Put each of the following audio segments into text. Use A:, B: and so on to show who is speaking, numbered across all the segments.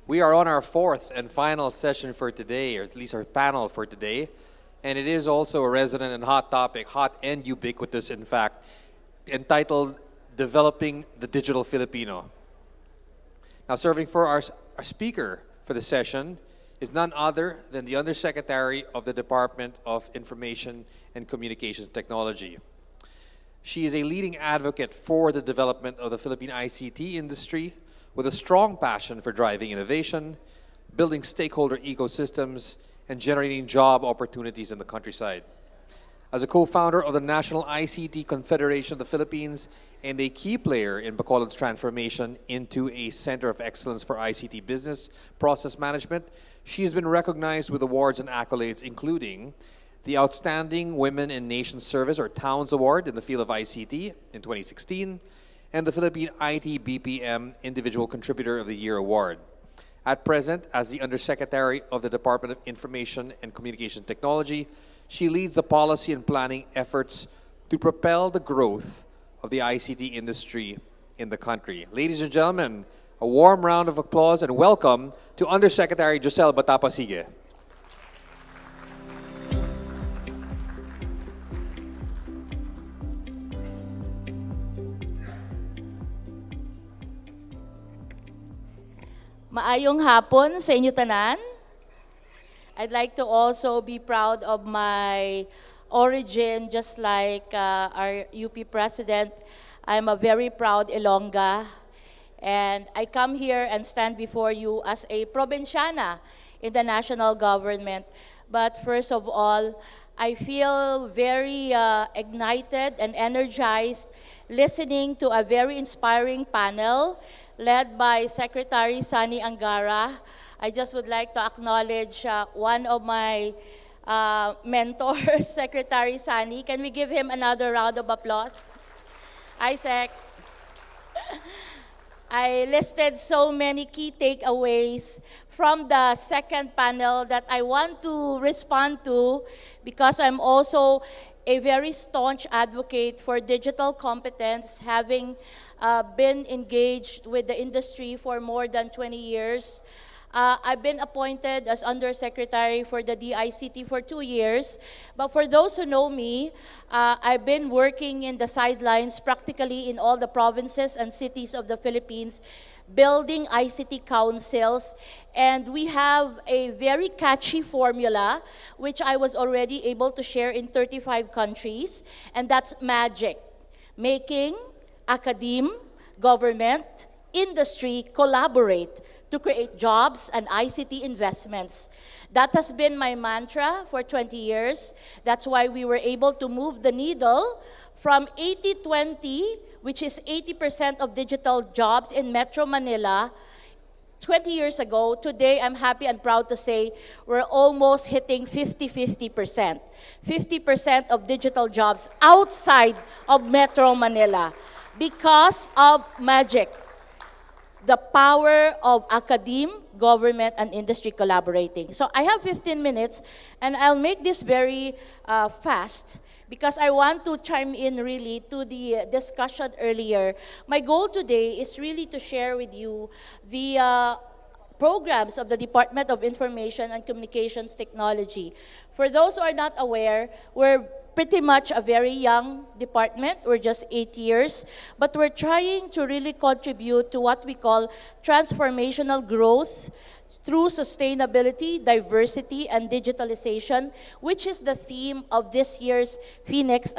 A: We are on our fourth and final session for today, or at least our panel for today. And it is also a resonant and hot topic, hot and ubiquitous, in fact, entitled Developing the Digital Filipino. Now, serving for our speaker for the session is none other than the Undersecretary of the Department of Information and Communications Technology. She is a leading advocate for the development of the Philippine ICT industry with a strong passion for driving innovation, building stakeholder ecosystems, and generating job opportunities in the countryside. As a co-founder of the National ICT Confederation of the Philippines and a key player in Bacolod's transformation into a center of excellence for ICT business process management, she has been recognized with awards and accolades, including the Outstanding Women in Nation Service, or Towns Award, in the field of ICT in 2016, and the Philippine IT BPM Individual Contributor of the Year Award. At present, as the Undersecretary of the Department of Information and Communication Technology, she leads the policy and planning efforts to propel the growth of the ICT industry in the country. Ladies and gentlemen, a warm round of applause and welcome to Undersecretary Josel Batapasige.
B: Maayong hapon sa inyo tanan. I'd like to also be proud of my origin, just like our UP President. I'm a very proud Ilongga, and I come here and stand before you as a provinciana in the national government. But first of all, I feel very ignited and energized listening to a very inspiring panel led by Secretary Sani Angara. I just would like to acknowledge one of my mentors, Secretary Sani. Can we give him another round of applause? Isaac. I listed so many key takeaways from the second panel that I want to respond to because I'm also a very staunch advocate for digital competence, having been engaged with the industry for more than 20 years. I've been appointed as Undersecretary for the DICT for 2 years. But for those who know me, I've been working in the sidelines practically in all the provinces and cities of the Philippines, building ICT councils. And we have a very catchy formula, which I was already able to share in 35 countries, and that's MAGIC, making academe, government, industry collaborate to create jobs and ICT investments. That has been my mantra for 20 years. That's why we were able to move the needle from 80-20, which is 80% of digital jobs in Metro Manila, 20 years ago. Today, I'm happy and proud to say we're almost hitting 50-50%. 50% of digital jobs outside of Metro Manila because of MAGIC, the power of academe, government, and industry collaborating. So I have 15 minutes, and I'll make this very fast because I want to chime in really to the discussion earlier. My goal today is really to share with you the programs of the Department of Information and Communications Technology. For those who are not aware, we're pretty much a very young department. We're just 8 years, but we're trying to really contribute to what we call transformational growth through sustainability, diversity, and digitalization, which is the theme of this year's FINEX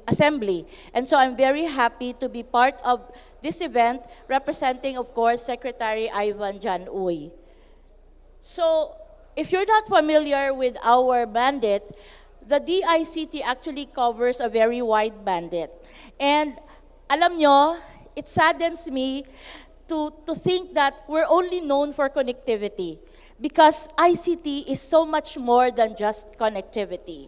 B: Assembly. And so I'm very happy to be part of this event, representing, of course, Secretary Ivan Jan Uy. So if you're not familiar with our mandate, the DICT actually covers a very wide mandate. And alam nyo, it saddens me to think that we're only known for connectivity because ICT is so much more than just connectivity.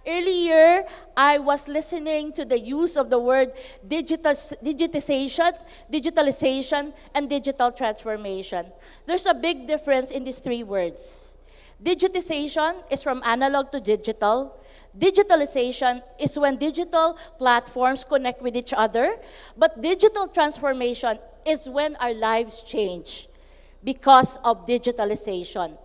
B: Earlier, I was listening to the use of the word digitization, digitalization, and digital transformation. There's a big difference in these three words. Digitization is from analog to digital. Digitalization is when digital platforms connect with each other, but digital transformation is when our lives change. because of digitalization.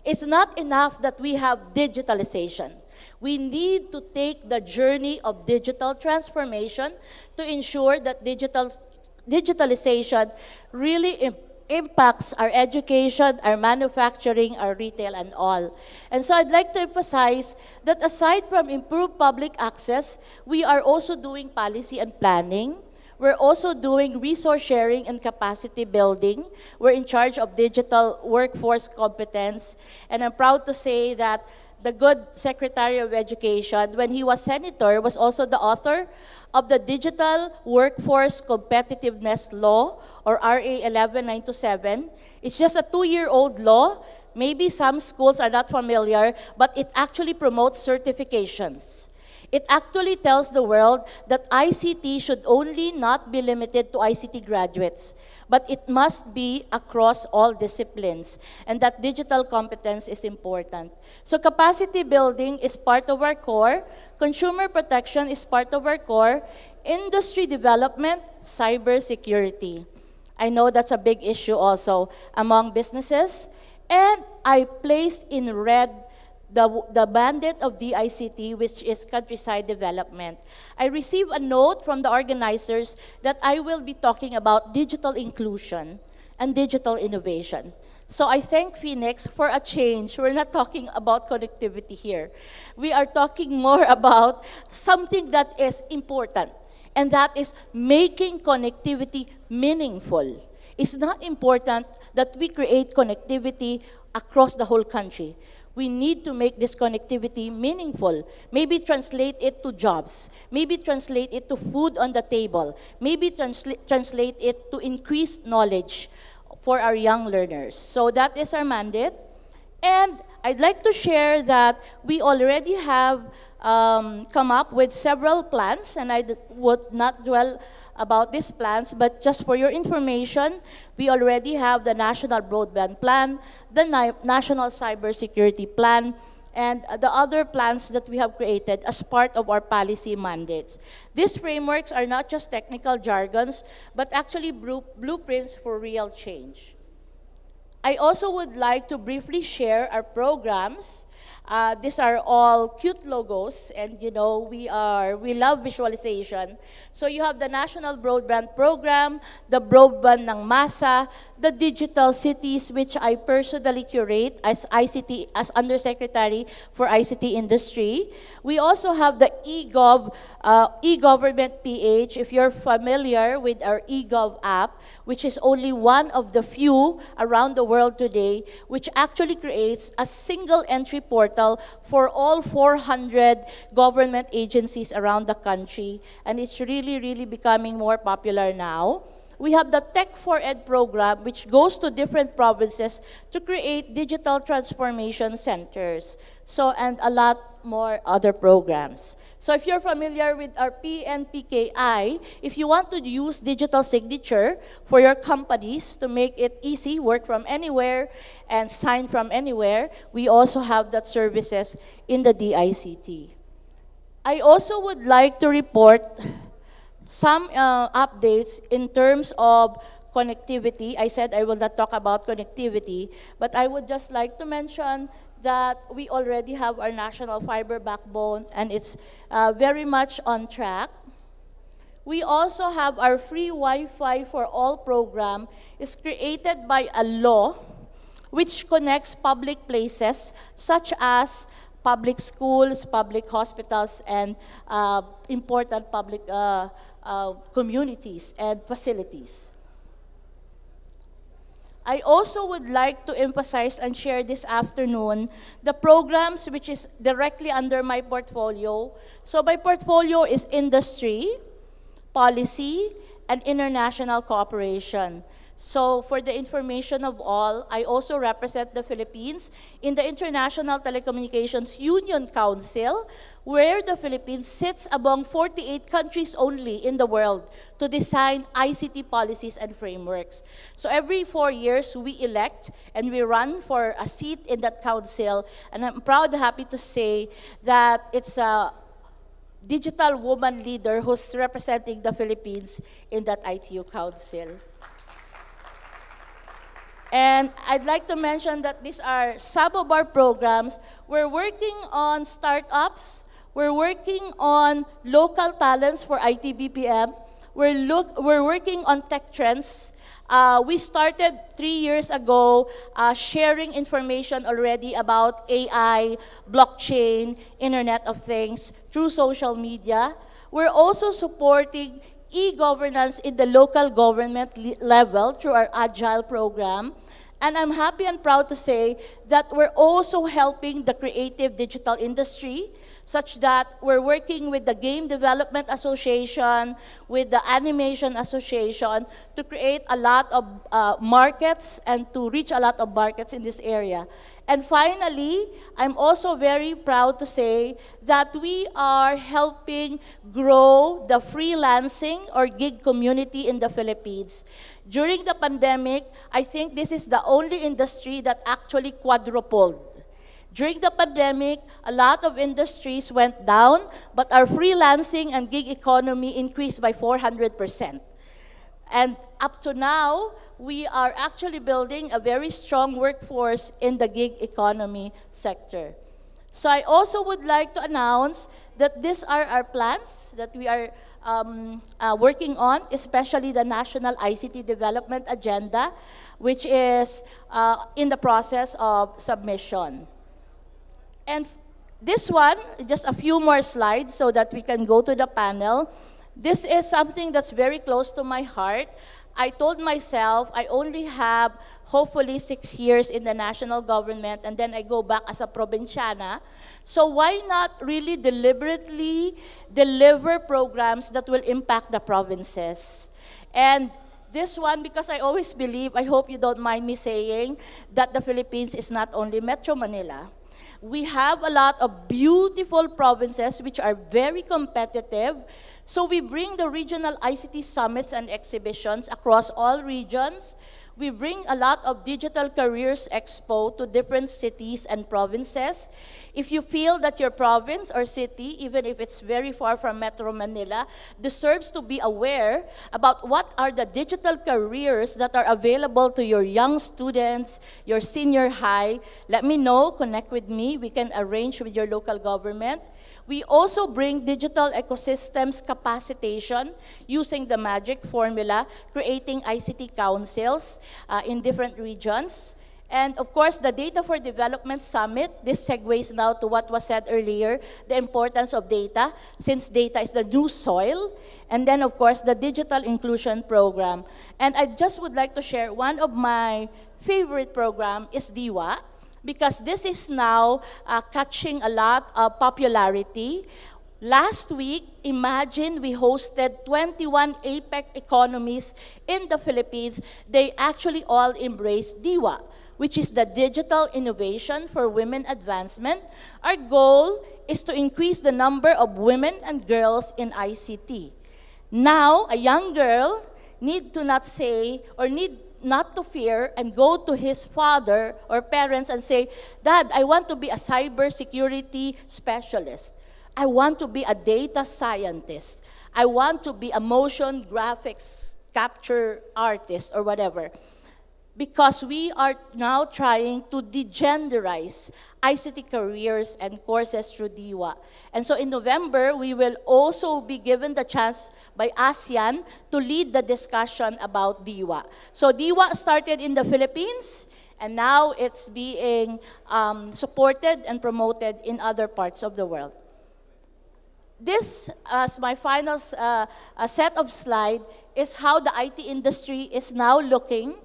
B: It's not enough that we have digitalization. We need to take the journey of digital transformation to ensure that digitalization really impacts our education, our manufacturing, our retail, and all. And so I'd like to emphasize that aside from improved public access, we are also doing policy and planning. We're also doing resource sharing and capacity building. We're in charge of digital workforce competence. And I'm proud to say that the good Secretary of Education, when he was senator, was also the author of the Digital Workforce Competitiveness Law, or RA 11927. It's just a 2-year-old law. Maybe some schools are not familiar, but it actually promotes certifications. It actually tells the world that ICT should only not be limited to ICT graduates, but it must be across all disciplines, and that digital competence is important. So capacity building is part of our core, consumer protection is part of our core, industry development, cybersecurity. I know that's a big issue also among businesses, and I placed in red the mandate of DICT, which is countryside development. I received a note from the organizers that I will be talking about digital inclusion and digital innovation. So I thank FINEX for a change. We're not talking about connectivity here. We are talking more about something that is important, and that is making connectivity meaningful. It's not important that we create connectivity across the whole country. We need to make this connectivity meaningful. Maybe translate it to jobs. Maybe translate it to food on the table. Maybe translate it to increased knowledge for our young learners. So that is our mandate. And I'd like to share that we already have come up with several plans, and I would not dwell about these plans, but just for your information, we already have the National Broadband Plan, the National Cybersecurity Plan, and the other plans that we have created as part of our policy mandates. These frameworks are not just technical jargons, but actually blueprints for real change. I also would like to briefly share our programs. These are all cute logos, and you know, we love visualization. So you have the National Broadband Program, the Broadband ng Masa, the Digital Cities, which I personally curate as ICT, as Undersecretary for ICT Industry. We also have the e-Government PH, if you're familiar with our e-Gov app, which is only one of the few around the world today, which actually creates a single entry portal for all 400 government agencies around the country, and it's really becoming more popular now. We have the Tech for Ed program, which goes to different provinces to create digital transformation centers. So, and a lot more other programs. So if you're familiar with our PNPKI, if you want to use digital signature for your companies to make it easy, work from anywhere, and sign from anywhere, we also have that services in the DICT. I also would like to report some updates in terms of connectivity. I said I will not talk about connectivity, but I would just like to mention that we already have our national fiber backbone, and it's very much on track. We also have our free Wi-Fi for all program. Is created by a law which connects public places such as public schools, public hospitals, and important public communities and facilities. I also would like to emphasize and share this afternoon the programs which is directly under my portfolio. So my portfolio is industry, policy, and international cooperation. So for the information of all, I also represent the Philippines in the International Telecommunications Union Council, where the Philippines sits among 48 countries only in the world to design ICT policies and frameworks. So every 4 years, we elect and we run for a seat in that council, and I'm proud and happy to say that it's a digital woman leader who's representing the Philippines in that ITU council. And I'd like to mention that these are some of our programs. We're working on startups. We're working on local talents for IT-BPM. We're working on tech trends. We started 3 years ago sharing information already about AI, blockchain, Internet of Things through social media. We're also supporting e-governance in the local government level through our Agile program. And I'm happy and proud to say that we're also helping the creative digital industry, such that we're working with the Game Development Association, with the Animation Association, to create a lot of markets and to reach a lot of markets in this area. And finally, I'm also very proud to say that we are helping grow the freelancing or gig community in the Philippines. During the pandemic, I think this is the only industry that actually quadrupled. During the pandemic, a lot of industries went down, but our freelancing and gig economy increased by 400%. And up to now, we are actually building a very strong workforce in the gig economy sector. So I also would like to announce that these are our plans that we are working on, especially the National ICT Development Agenda, which is in the process of submission. And this one, just a few more slides so that we can go to the panel. This is something that's very close to my heart. I told myself I only have hopefully 6 years in the national government, and then I go back as a provinciana. So why not really deliberately deliver programs that will impact the provinces? And this one, because I always believe, I hope you don't mind me saying, that the Philippines is not only Metro Manila. We have a lot of beautiful provinces which are very competitive. So we bring the regional ICT summits and exhibitions across all regions. We bring a lot of digital careers expo to different cities and provinces. If you feel that your province or city, even if it's very far from Metro Manila, deserves to be aware about what are the digital careers that are available to your young students, your senior high, let me know, connect with me. We can arrange with your local government. We also bring digital ecosystems capacitation using the magic formula, creating ICT councils in different regions. And of course, the Data for Development Summit, this segues now to what was said earlier, the importance of data, since data is the new soil. And then, of course, the Digital Inclusion Program. And I just would like to share one of my favorite program is DIWA, because this is now catching a lot of popularity. Last week, imagine we hosted 21 APEC economies in the Philippines. They actually all embraced DIWA, which is the Digital Innovation for Women Advancement. Our goal is to increase the number of women and girls in ICT. Now, a young girl need to not say or need not to fear and go to his father or parents and say, Dad, I want to be a cybersecurity specialist. I want to be a data scientist. I want to be a motion graphics capture artist or whatever. Because we are now trying to degenderize ICT careers and courses through DIWA. And so in November, we will also be given the chance by ASEAN to lead the discussion about DIWA. So DIWA started in the Philippines, and now it's being supported and promoted in other parts of the world. This, as my final set of slides, is how the IT industry is now looking.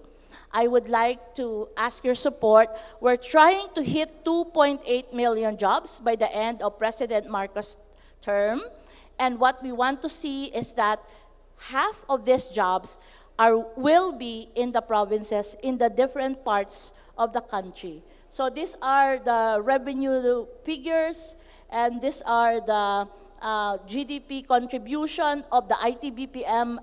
B: I would like to ask your support. We're trying to hit 2.8 million jobs by the end of President Marcos' term. And what we want to see is that half of these jobs will be in the provinces, in the different parts of the country. So these are the revenue figures, and these are the GDP contribution of the IT-BPM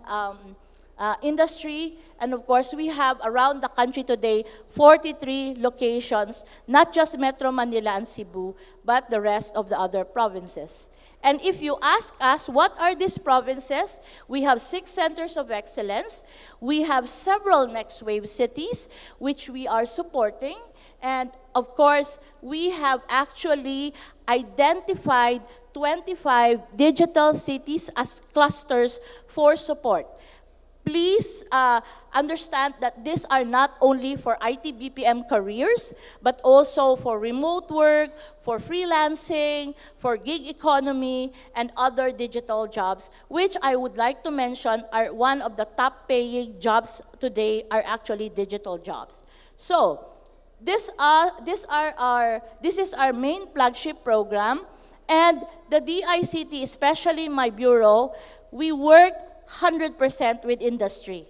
B: industry. And of course, we have around the country today 43 locations, not just Metro Manila and Cebu, but the rest of the other provinces. And if you ask us, what are these provinces? We have 6 centers of excellence. We have several next wave cities, which we are supporting. And of course, we have actually identified 25 digital cities as clusters for support. Please understand that these are not only for IT BPM careers, but also for remote work, for freelancing, for gig economy, and other digital jobs, which I would like to mention are one of the top paying jobs today are actually digital jobs. So, this is our main flagship program, and the DICT, especially my bureau, we work 100% with industry.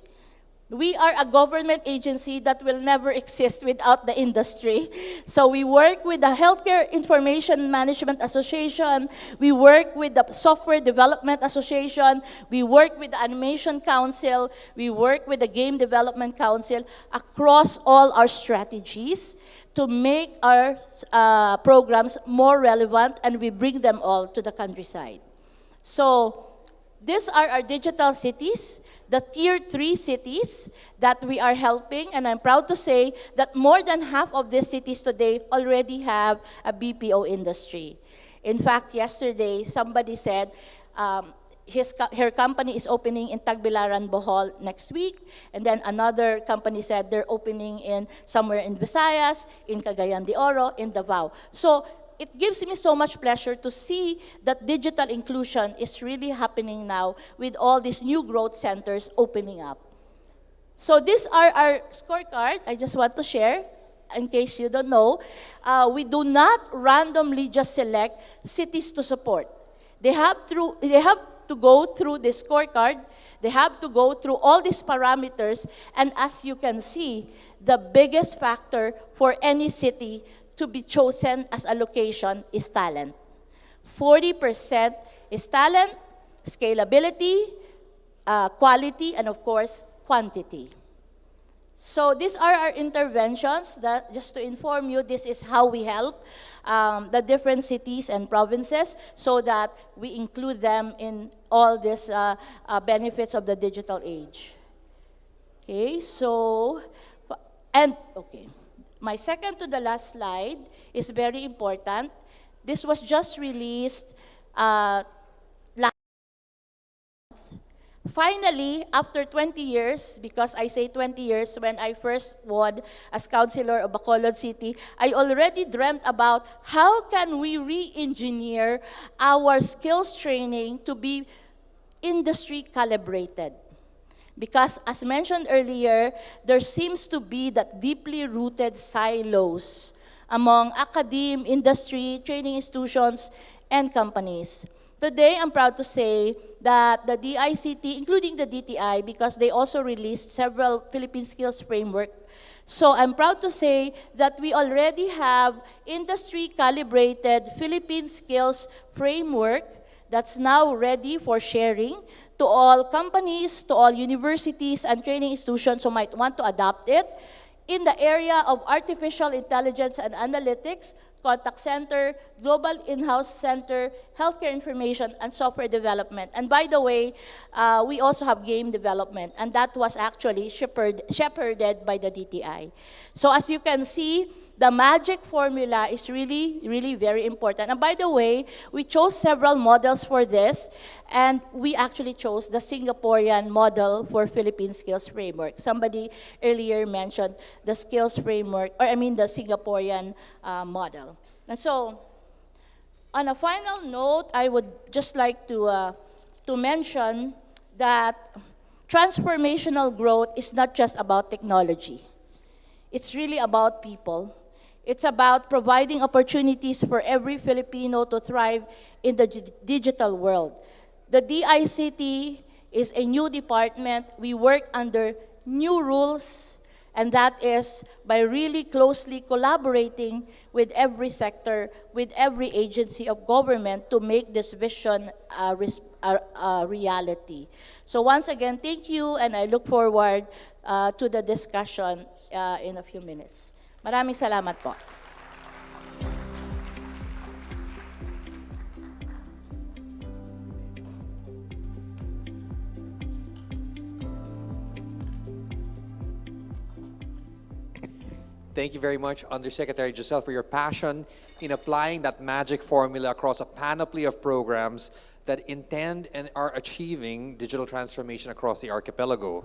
B: We are a government agency that will never exist without the industry. So we work with the Healthcare Information Management Association, we work with the Software Development Association, we work with the Animation Council, we work with the Game Development Council across all our strategies to make our programs more relevant, and we bring them all to the countryside. So these are our digital cities, the Tier 3 cities that we are helping, and I'm proud to say that more than half of these cities today already have a BPO industry. In fact, yesterday, somebody said her company is opening in Tagbilaran, Bohol next week, and then another company said they're opening in somewhere in Visayas, in Cagayan de Oro, in Davao. So it gives me so much pleasure to see that digital inclusion is really happening now with all these new growth centers opening up. So these are our scorecard. I just want to share, in case you don't know. We do not randomly just select cities to support. They have to go through the scorecard. They have to go through all these parameters. And as you can see, the biggest factor for any city to be chosen as a location is talent. 40% is talent, scalability, quality, and of course, quantity. So these are our interventions. That, just to inform you, this is how we help the different cities and provinces so that we include them in all these benefits of the digital age. Okay, so, okay. My second to the last slide is very important. This was just released last month. Finally, after 20 years, because I say 20 years, when I first won as councilor of Bacolod City, I already dreamt about how can we re-engineer our skills training to be industry calibrated. Because as mentioned earlier, there seems to be that deeply rooted silos among academe, industry, training institutions, and companies. Today, I'm proud to say that the DICT, including the DTI, because they also released several Philippine Skills Framework. So I'm proud to say that we already have industry-calibrated Philippine Skills Framework that's now ready for sharing to all companies, to all universities and training institutions who might want to adopt it in the area of artificial intelligence and analytics, contact center, global in-house center, healthcare information, and software development. And by the way, we also have game development, and that was actually shepherded by the DTI. So as you can see, the magic formula is really, really very important. And by the way, we chose several models for this, and we actually chose the Singaporean model for Philippine Skills Framework. Somebody earlier mentioned the skills framework, or I mean the Singaporean model. And so, on a final note, I would just like to mention that transformational growth is not just about technology. It's really about people. It's about providing opportunities for every Filipino to thrive in the digital world. The DICT is a new department. We work under new rules, and that is by really closely collaborating with every sector, with every agency of government to make this vision a reality. So once again, thank you, and I look forward to the discussion in a few minutes. Maraming salamat po.
A: Thank you very much, Undersecretary Giselle, for your passion in applying that magic formula across a panoply of programs that intend and are achieving digital transformation across the archipelago.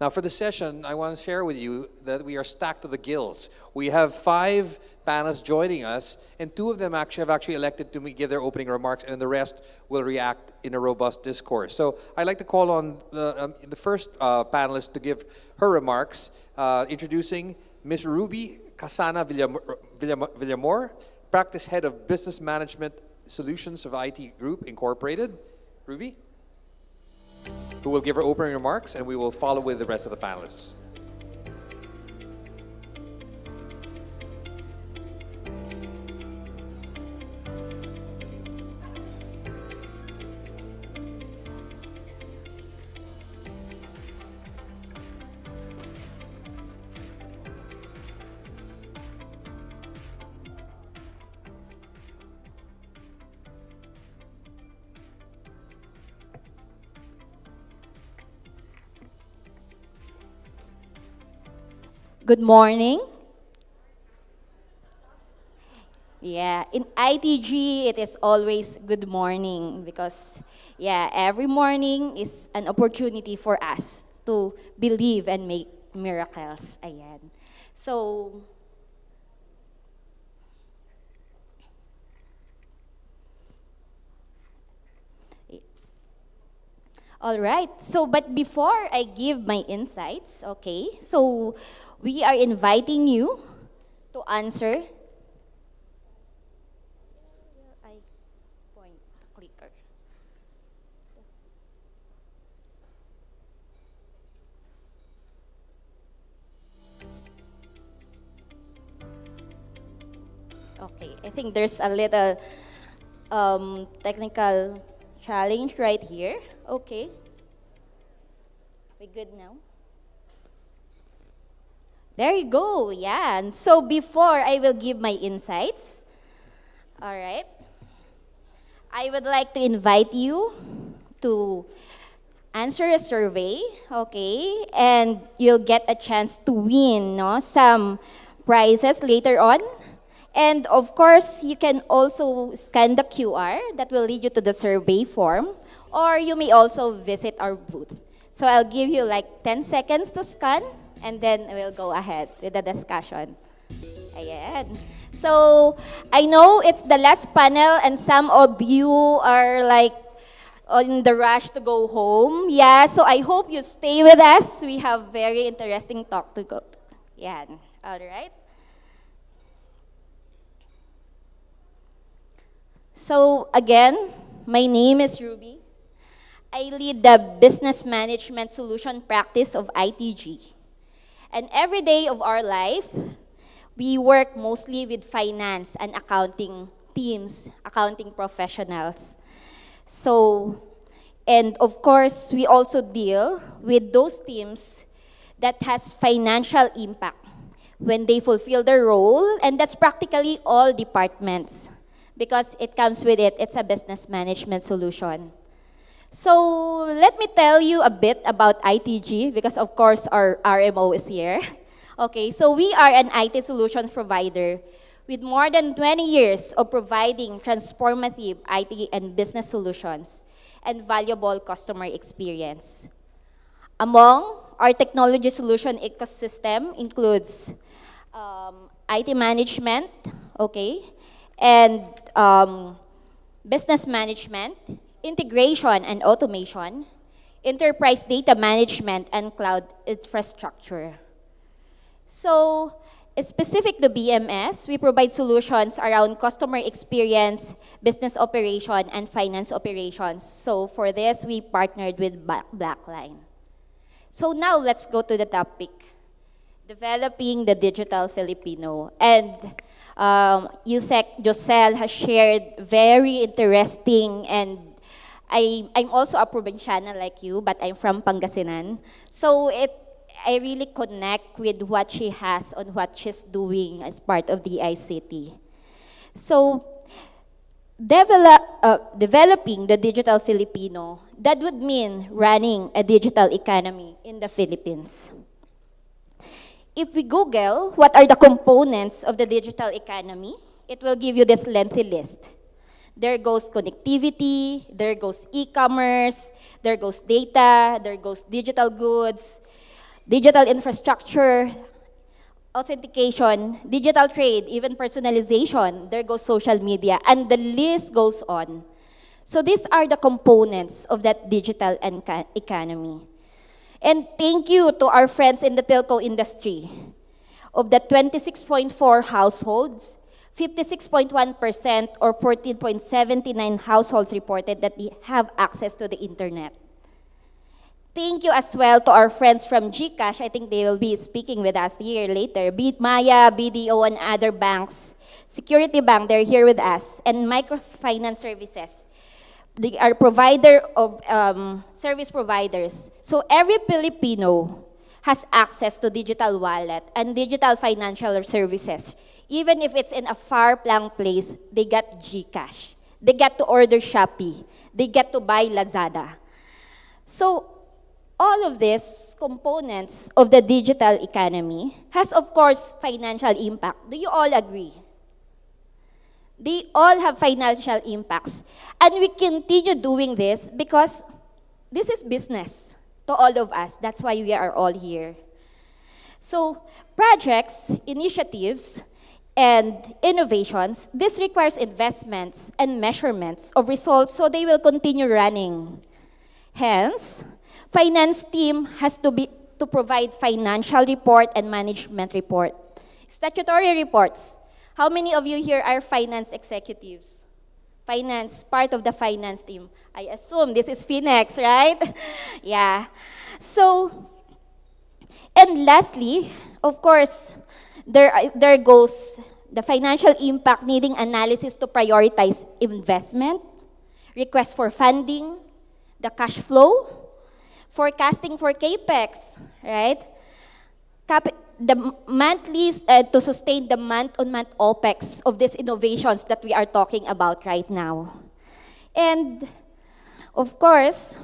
A: Now, for the session, I want to share with you that we are stacked to the gills. We have 5 panelists joining us, and 2 of them have actually elected to give their opening remarks, and the rest will react in a robust discourse. So I'd like to call on the first panelist to give her remarks, introducing Ms. Ruby Casana Villamor, Practice Head of Business Management Solutions of IT Group Incorporated. Ruby, who will give her opening remarks, and we will follow with the rest of the panelists.
C: Good morning. Yeah, in ITG, it is always good morning because, yeah, every morning is an opportunity for us to believe and make miracles. Ayan. So, all right. So, but before I give my insights, okay, so we are inviting you to answer. I point the clicker. Okay, I think there's a little technical challenge right here. Okay. We good now? There you go, yeah. And so before I will give my insights, all right, I would like to invite you to answer a survey, okay, and you'll get a chance to win some prizes later on. And of course, you can also scan the QR that will lead you to the survey form, or you may also visit our booth. So I'll give you like 10 seconds to scan, and then we'll go ahead with the discussion. Ayan. So I know it's the last panel, and some of you are like on the rush to go home. Yeah, so I hope you stay with us. We have very interesting talk to go. Yeah, all right. So again, my name is Ruby. I lead the Business Management Solution Practice of ITG. And every day of our life, we work mostly with finance and accounting teams, accounting professionals. So, and of course, we also deal with those teams that has financial impact when they fulfill their role, and that's practically all departments because it comes with it. It's a business management solution. So let me tell you a bit about ITG because of course our RMO is here. Okay, so we are an IT solution provider with more than 20 years of providing transformative IT and business solutions and valuable customer experience. Among our technology solution ecosystem includes IT management, okay, and business management, integration and automation, enterprise data management, and cloud infrastructure. So, specific to BMS, we provide solutions around customer experience, business operation, and finance operations. So for this, we partnered with Blackline. So now let's go to the topic, developing the digital Filipino. And Yusek Josel has shared very interesting, and I'm also a provinciana like you, but I'm from Pangasinan. So I really connect with what she has on what she's doing as part of the ICT. So developing the digital Filipino, that would mean running a digital economy in the Philippines. if we Google what are the components of the digital economy, it will give you this lengthy list. There goes connectivity, there goes e-commerce, there goes data, there goes digital goods, digital infrastructure, authentication, digital trade, even personalization, there goes social media, and the list goes on. So these are the components of that digital economy. And thank you to our friends in the telco industry. Of the 26.4 households, 56.1% or 14.79 households reported that they have access to the internet. Thank you as well to our friends from GCash. I think they will be speaking with us here later. Maya, BDO, and other banks. Security Bank, they're here with us. And microfinance services. They are provider of service providers. So every Filipino has access to digital wallet and digital financial services. Even if it's in a far-flung place, they get GCash. They get to order Shopee. They get to buy Lazada. So all of these components of the digital economy has, of course, financial impact. Do you all agree? They all have financial impacts. And we continue doing this because this is business to all of us. That's why we are all here. So projects, initiatives, and innovations, this requires investments and measurements of results so they will continue running. Hence, finance team has to provide financial report and management report. Statutory reports. How many of you here are finance executives? Finance, part of the finance team. I assume this is FINEX, right? Yeah. So, and lastly, of course, there goes the financial impact needing analysis to prioritize investment, request for funding, the cash flow, forecasting for CAPEX, right? The monthly, to sustain the month-on-month OPEX of these innovations that we are talking about right now. And, of course,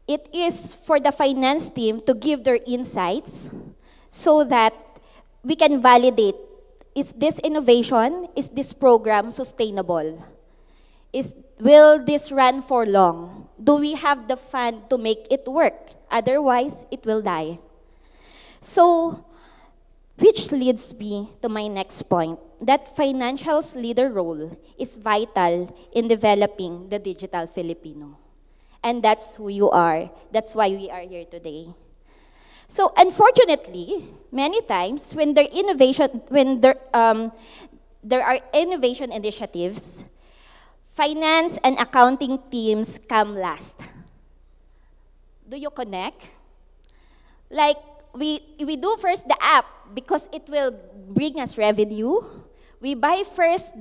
C: it is for the finance team to give their insights so that we can validate, is this innovation, is this program sustainable? Will this run for long? Do we have the fund to make it work? Otherwise, it will die. So, which leads me to my next point, that financial's leader role is vital in developing the digital Filipino. And that's who you are. That's why we are here today. So, unfortunately, many times when there are innovation initiatives, finance and accounting teams come last. Do you connect? Like, we do first the app because it will bring us revenue. We buy first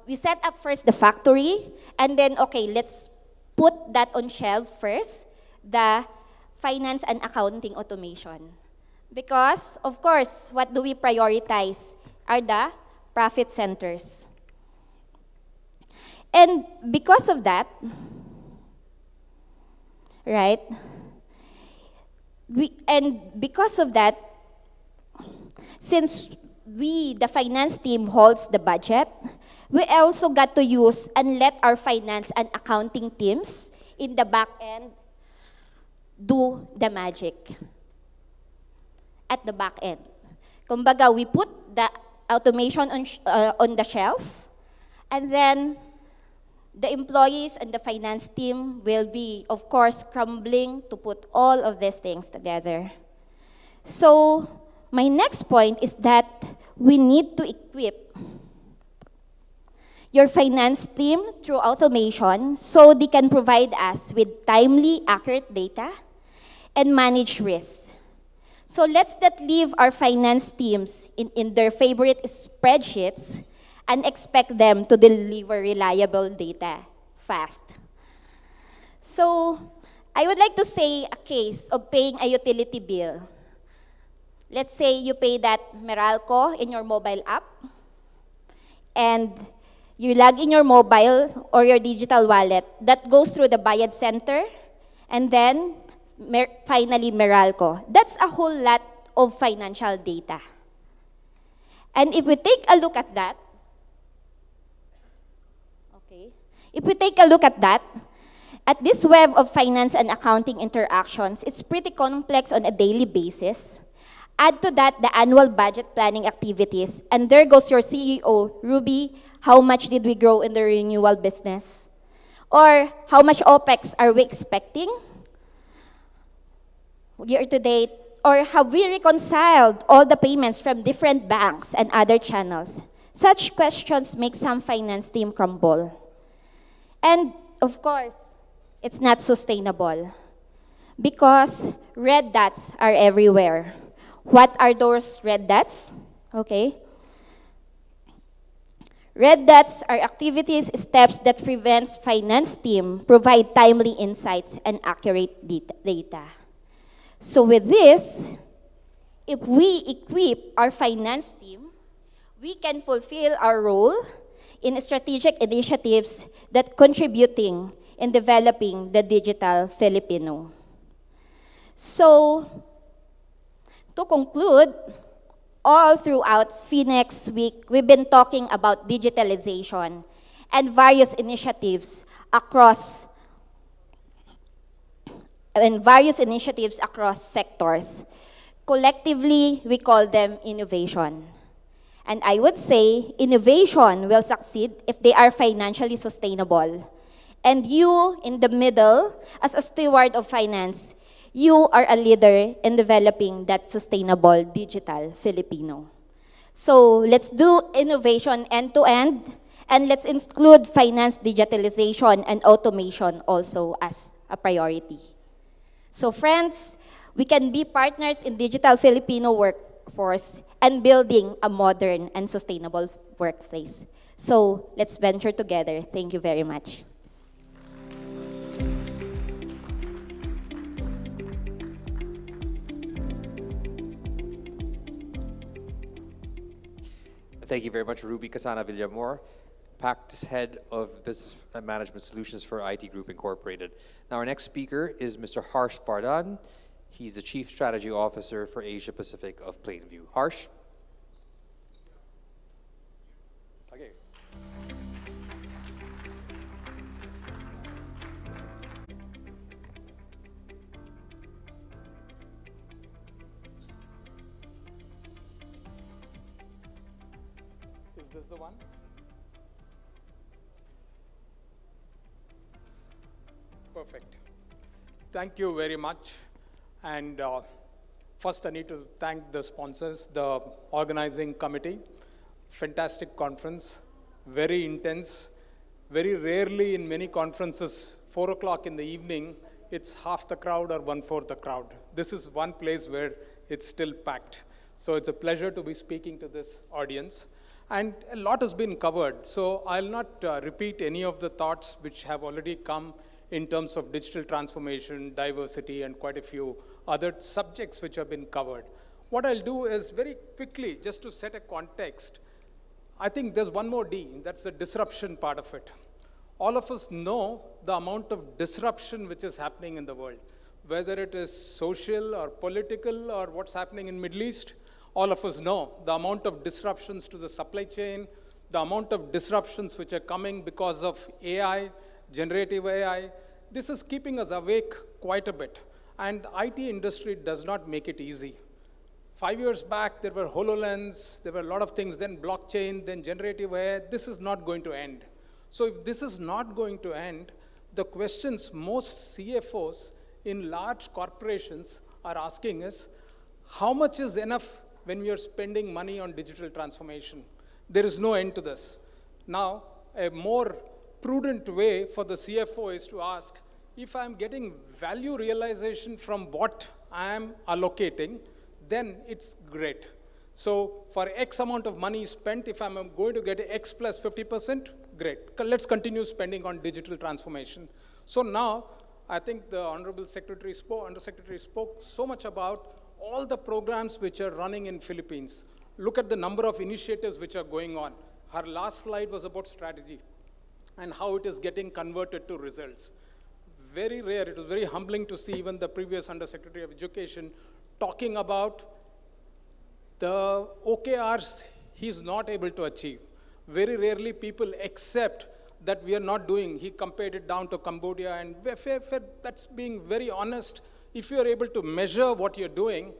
C: we set up first the factory, and then, okay, let's put that on shelf first, the finance and accounting automation. Because, of course, what do we prioritize are the profit centers. And because of that, right, since the finance team holds the budget, we also got to use and let our finance and accounting teams in the back end do the magic at the back end. Kumbaga, we put the automation on the shelf, and then the employees and the finance team will be, of course, scrambling to put all of these things together. So, my next point is that we need to equip your finance team through automation so they can provide us with timely, accurate data and manage risks. So let's not leave our finance teams in their favorite spreadsheets and expect them to deliver reliable data fast. So I would like to say a case of paying a utility bill. Let's say you pay that Meralco in your mobile app, and you log in your mobile or your digital wallet. That goes through the Bayad Center, and then finally Meralco. That's a whole lot of financial data. And if we take a look at that, okay, if we take a look at that, at this web of finance and accounting interactions, it's pretty complex on a daily basis. Add to that the annual budget planning activities, and there goes your CEO, Ruby, how much did we grow in the renewal business? Or how much OPEX are we expecting year to date? Or have we reconciled all the payments from different banks and other channels? Such questions make some finance team crumble. And of course, it's not sustainable because red dots are everywhere. What are those red dots? Okay. Red dots are activities, steps that prevents finance team provide timely insights and accurate data. So with this, if we equip our finance team, we can fulfill our role in strategic initiatives that contributing in developing the digital Filipino. So, to conclude, all throughout FINEX week, we've been talking about digitalization and various initiatives across sectors. Collectively, we call them innovation. And I would say innovation will succeed if they are financially sustainable. And you, in the middle, as a steward of finance, you are a leader in developing that sustainable digital Filipino. So let's do innovation end-to-end, and let's include finance digitalization and automation also as a priority. So friends, we can be partners in digital Filipino workforce and building a modern and sustainable workplace. So let's venture together. Thank you very much.
A: Thank you very much, Ruby Casana Villamor, Practice Head of Business Management Solutions for IT Group Incorporated. Now, our next speaker is Mr. Harsh Vardhan. He's the Chief Strategy Officer for Asia Pacific of Plainview. Harsh? Okay.
D: Is this the one? Perfect. Thank you very much. And first I need to thank the sponsors, the organizing committee. Fantastic conference, very intense. Very rarely in many conferences, 4 o'clock in the evening, it's half the crowd or 1/4 the crowd. This is one place where it's still packed. So it's a pleasure to be speaking to this audience. And a lot has been covered, so I'll not repeat any of the thoughts which have already come in terms of digital transformation, diversity, and quite a few other subjects which have been covered. What I'll do is very quickly, just to set a context, I think there's one more D, that's the disruption part of it. All of us know the amount of disruption which is happening in the world, whether it is social or political or what's happening in Middle East. All of us know the amount of disruptions to the supply chain, the amount of disruptions which are coming because of AI, generative AI. This is keeping us awake quite a bit. And the IT industry does not make it easy. 5 years back, there were HoloLens, there were a lot of things, then blockchain, then generative AI. This is not going to end. So if this is not going to end, the questions most CFOs in large corporations are asking is, how much is enough when we are spending money on digital transformation? There is no end to this. Now, a more prudent way for the CFO is to ask, if I'm getting value realization from what I am allocating, then it's great. So for X amount of money spent, if I'm going to get X plus 50%, great. Let's continue spending on digital transformation. So now, I think the Honorable Undersecretary spoke so much about all the programs which are running in Philippines. Look at the number of initiatives which are going on. Her last slide was about strategy and how it is getting converted to results. very rare. It was very humbling to see even the previous Undersecretary of Education talking about the OKRs he's not able to achieve. Very rarely people accept that we are not doing. He compared it down to Cambodia, and that's being very honest. If you are able to measure what you're doing,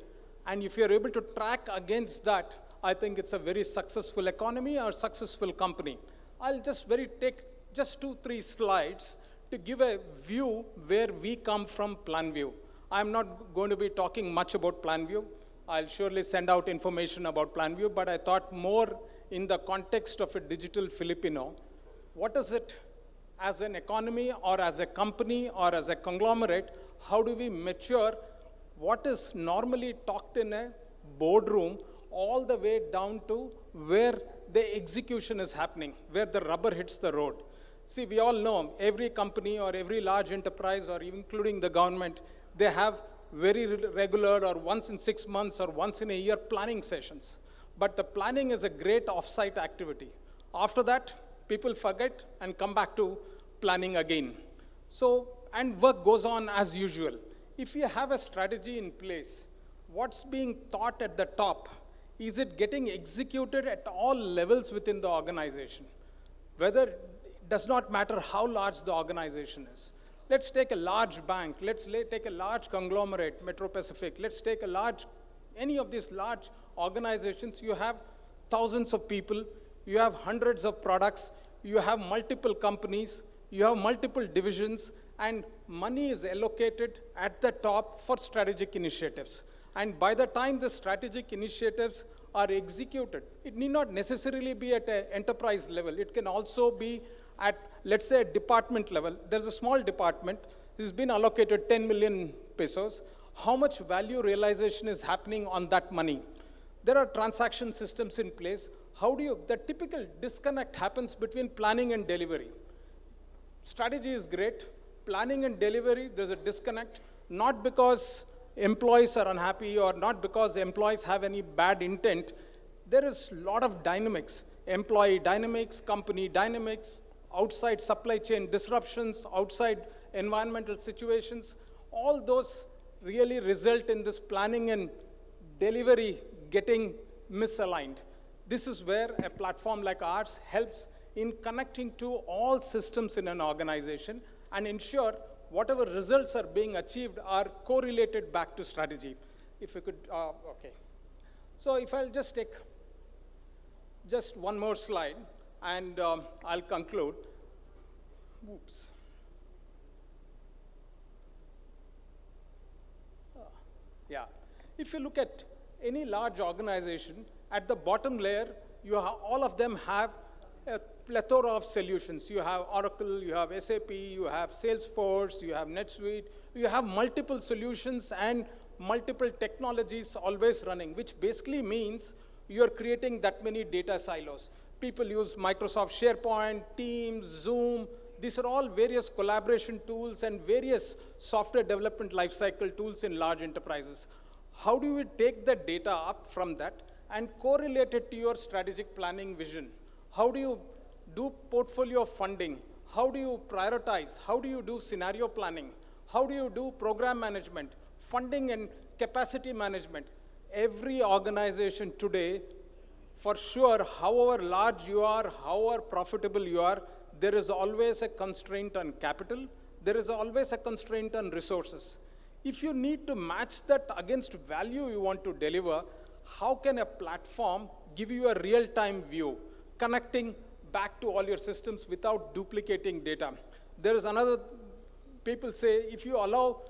D: and if you're able to track against that, I think it's a very successful economy or successful company. I'll just take just 2-3 slides to give a view where we come from PlanView. I'm not going to be talking much about PlanView. I'll surely send out information about PlanView, but I thought more in the context of a digital Filipino. What is it as an economy or as a company or as a conglomerate? How do we mature what is normally talked in a boardroom all the way down to where the execution is happening, where the rubber hits the road? See, we all know every company or every large enterprise or including the government, they have very regular or once in 6 months or once in a year planning sessions. But the planning is a great offsite activity. After that, people forget and come back to planning again. So, and work goes on as usual. If you have a strategy in place, what's being thought at the top? Is it getting executed at all levels within the organization? Whether it does not matter how large the organization is. Let's take a large bank. Let's take a large conglomerate, Metro Pacific. Let's take any of these large organizations. You have thousands of people. You have hundreds of products. You have multiple companies. You have multiple divisions. And money is allocated at the top for strategic initiatives. And by the time the strategic initiatives are executed, it need not necessarily be at an enterprise level. It can also be at, let's say, a department level. There's a small department. This has been allocated 10 million pesos. How much value realization is happening on that money? There are transaction systems in place. The typical disconnect happens between planning and delivery. Strategy is great. Planning and delivery, there's a disconnect, not because employees are unhappy or not because employees have any bad intent. There is a lot of dynamics, employee dynamics, company dynamics, outside supply chain disruptions, outside environmental situations. All those really result in this planning and delivery getting misaligned. This is where a platform like ours helps in connecting to all systems in an organization and ensure whatever results are being achieved are correlated back to strategy. If you could, okay. So if I'll just take just one more slide and I'll conclude. Oops. Yeah. If you look at any large organization, at the bottom layer, all of them have a plethora of solutions. You have Oracle, you have SAP, you have Salesforce, you have NetSuite. You have multiple solutions and multiple technologies always running, which basically means you're creating that many data silos. People use Microsoft SharePoint, Teams, Zoom. These are all various collaboration tools and various software development lifecycle tools in large enterprises. How do you take the data up from that and correlate it to your strategic planning vision? How do you do portfolio funding? How do you prioritize? How do you do scenario planning? How do you do program management, funding and capacity management? Every organization today, for sure, however large you are, however profitable you are, there is always a constraint on capital. There is always a constraint on resources. If you need to match that against value you want to deliver, how can a platform give you a real-time view, connecting back to all your systems without duplicating data? There is another, people say, if you allow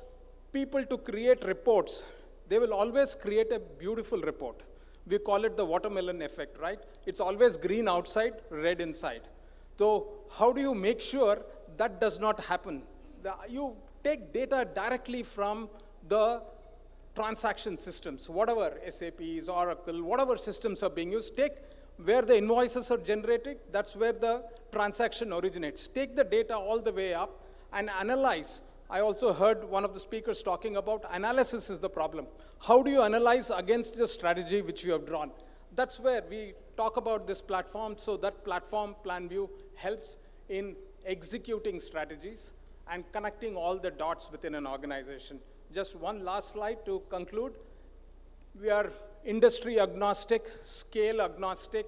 D: people to create reports, they will always create a beautiful report. We call it the watermelon effect, right? It's always green outside, red inside. So how do you make sure that does not happen? You take data directly from the transaction systems, whatever SAPs, Oracle, whatever systems are being used, take where the invoices are generated, that's where the transaction originates. Take the data all the way up and analyze. I also heard one of the speakers talking about analysis is the problem. How do you analyze against the strategy which you have drawn? That's where we talk about this platform. So that platform, PlanView, helps in executing strategies. and connecting all the dots within an organization. Just one last slide to conclude. We are industry agnostic, scale agnostic.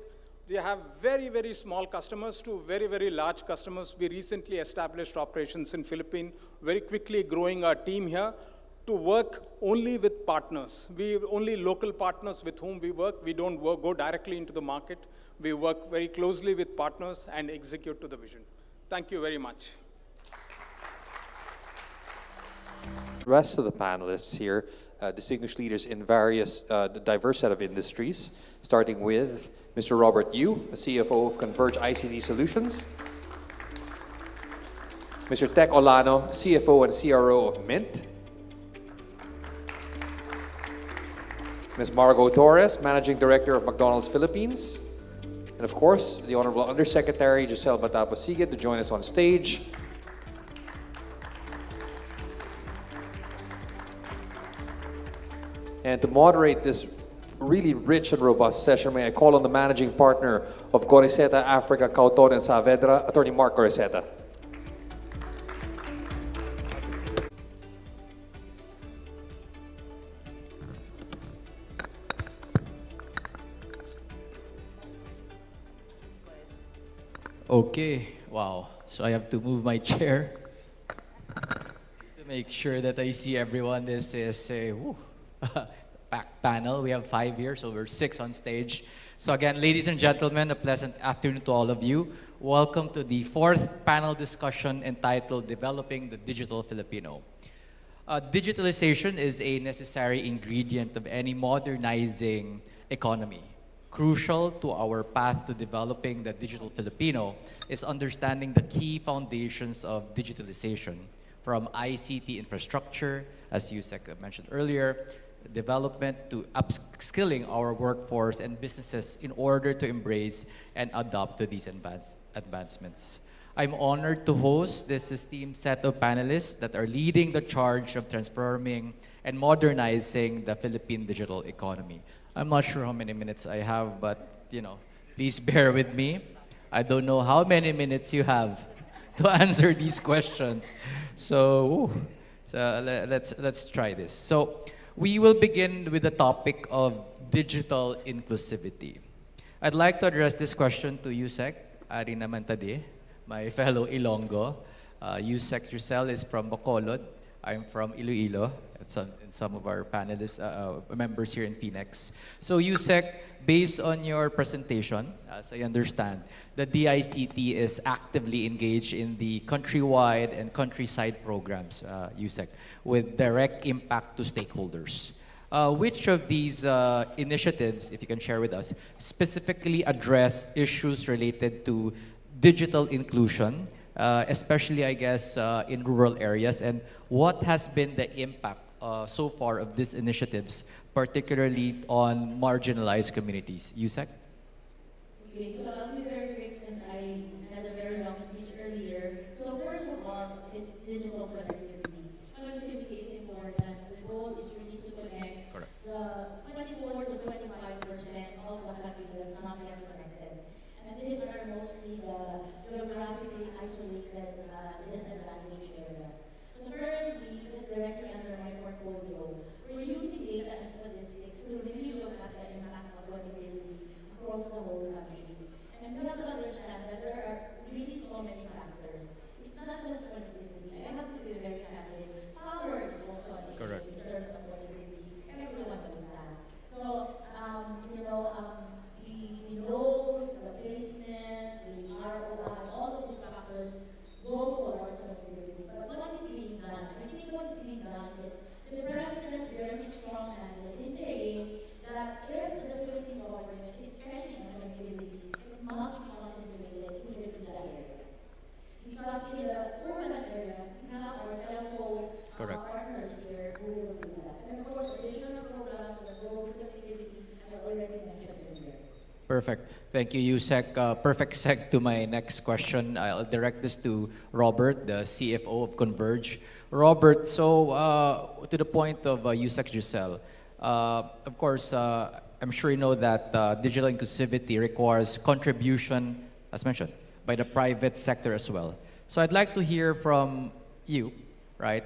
D: We have very, very small customers to very, very large customers. We recently established operations in Philippines, very quickly growing our team here to work only with partners. We have only local partners with whom we work. We don't go directly into the market. We work very closely with partners and execute to the vision. Thank you very much.
A: The rest of the panelists here, distinguished leaders in various, the diverse set of industries, starting with Mr. Robert Yu, the CFO of Converge ICT Solutions. Mr. Tech Olano, CFO and CRO of Mint. Ms. Margot Torres, Managing Director of McDonald's Philippines. And of course, the Honorable Undersecretary Giselle Batapo-Sigit to join us on stage. And to moderate this really rich and robust session, may I call on the Managing Partner of Goriseta Africa, Cauton and Saavedra, Attorney Mark Goriseta.
E: Okay, wow. So I have to move my chair to make sure that I see everyone. This is a packed panel. We have 5 here, so we're 6 on stage. So again, ladies and gentlemen, a pleasant afternoon to all of you. Welcome to the 4th panel discussion entitled Developing the Digital Filipino. Digitalization is a necessary ingredient of any modernizing economy. Crucial to our path to developing the digital Filipino is understanding the key foundations of digitalization, from ICT infrastructure, as Yusek mentioned earlier, development to upskilling our workforce and businesses in order to embrace and adopt to these advancements. I'm honored to host this esteemed set of panelists that are leading the charge of transforming and modernizing the Philippine digital economy. I'm not sure how many minutes I have, but please bear with me. I don't know how many minutes you have to answer these questions. So let's try this. So we will begin with the topic of digital inclusivity. I'd like to address this question to Yusek Ari Namantade, my fellow Ilonggo. Yusek Giselle is from Bacolod. I'm from Iloilo. And some of our panelists, members here in FINEX. So Yusek, based on your presentation, as I understand, the DICT is actively engaged in the countrywide and countryside programs, Yusek, with direct impact to stakeholders. Which of these initiatives, if you can share with us, specifically address issues related to digital inclusion, especially, I guess, in rural areas, and what has been the impact so far of these initiatives, particularly on marginalized communities? Yusek?
B: Okay, so I'll be very quick since I had a very long speech earlier. So first of all is digital connectivity. Connectivity is important. The goal is really to connect the 24 to 25% of the country that's not yet connected. And these are mostly the geographically isolated disadvantaged areas. So currently, just directly under my portfolio, we're using data and statistics to really look at the impact of connectivity across the whole country. And we have to understand that there are really so many factors. It's not just connectivity. I have to be very candid. Power is also an issue in terms of connectivity. Everyone knows that. So, the nodes, the placement, the ROI, all of these factors go towards connectivity. But what is being done? I think what is being done is the President's very strong-handed in saying that if the Philippine government is spending on connectivity, it must be concentrated in the rural areas. Because in the urban areas, we have our telco partners here who will do that. And of course, additional programs that go with connectivity, I already mentioned earlier.
E: Perfect. Thank you, Yusek. Perfect seg to my next question. I'll direct this to Robert, the CFO of Converge. Robert, so to the point of Yusek Giselle, of course, I'm sure you know that digital inclusivity requires contribution, as mentioned, by the private sector as well. So I'd like to hear from you, right,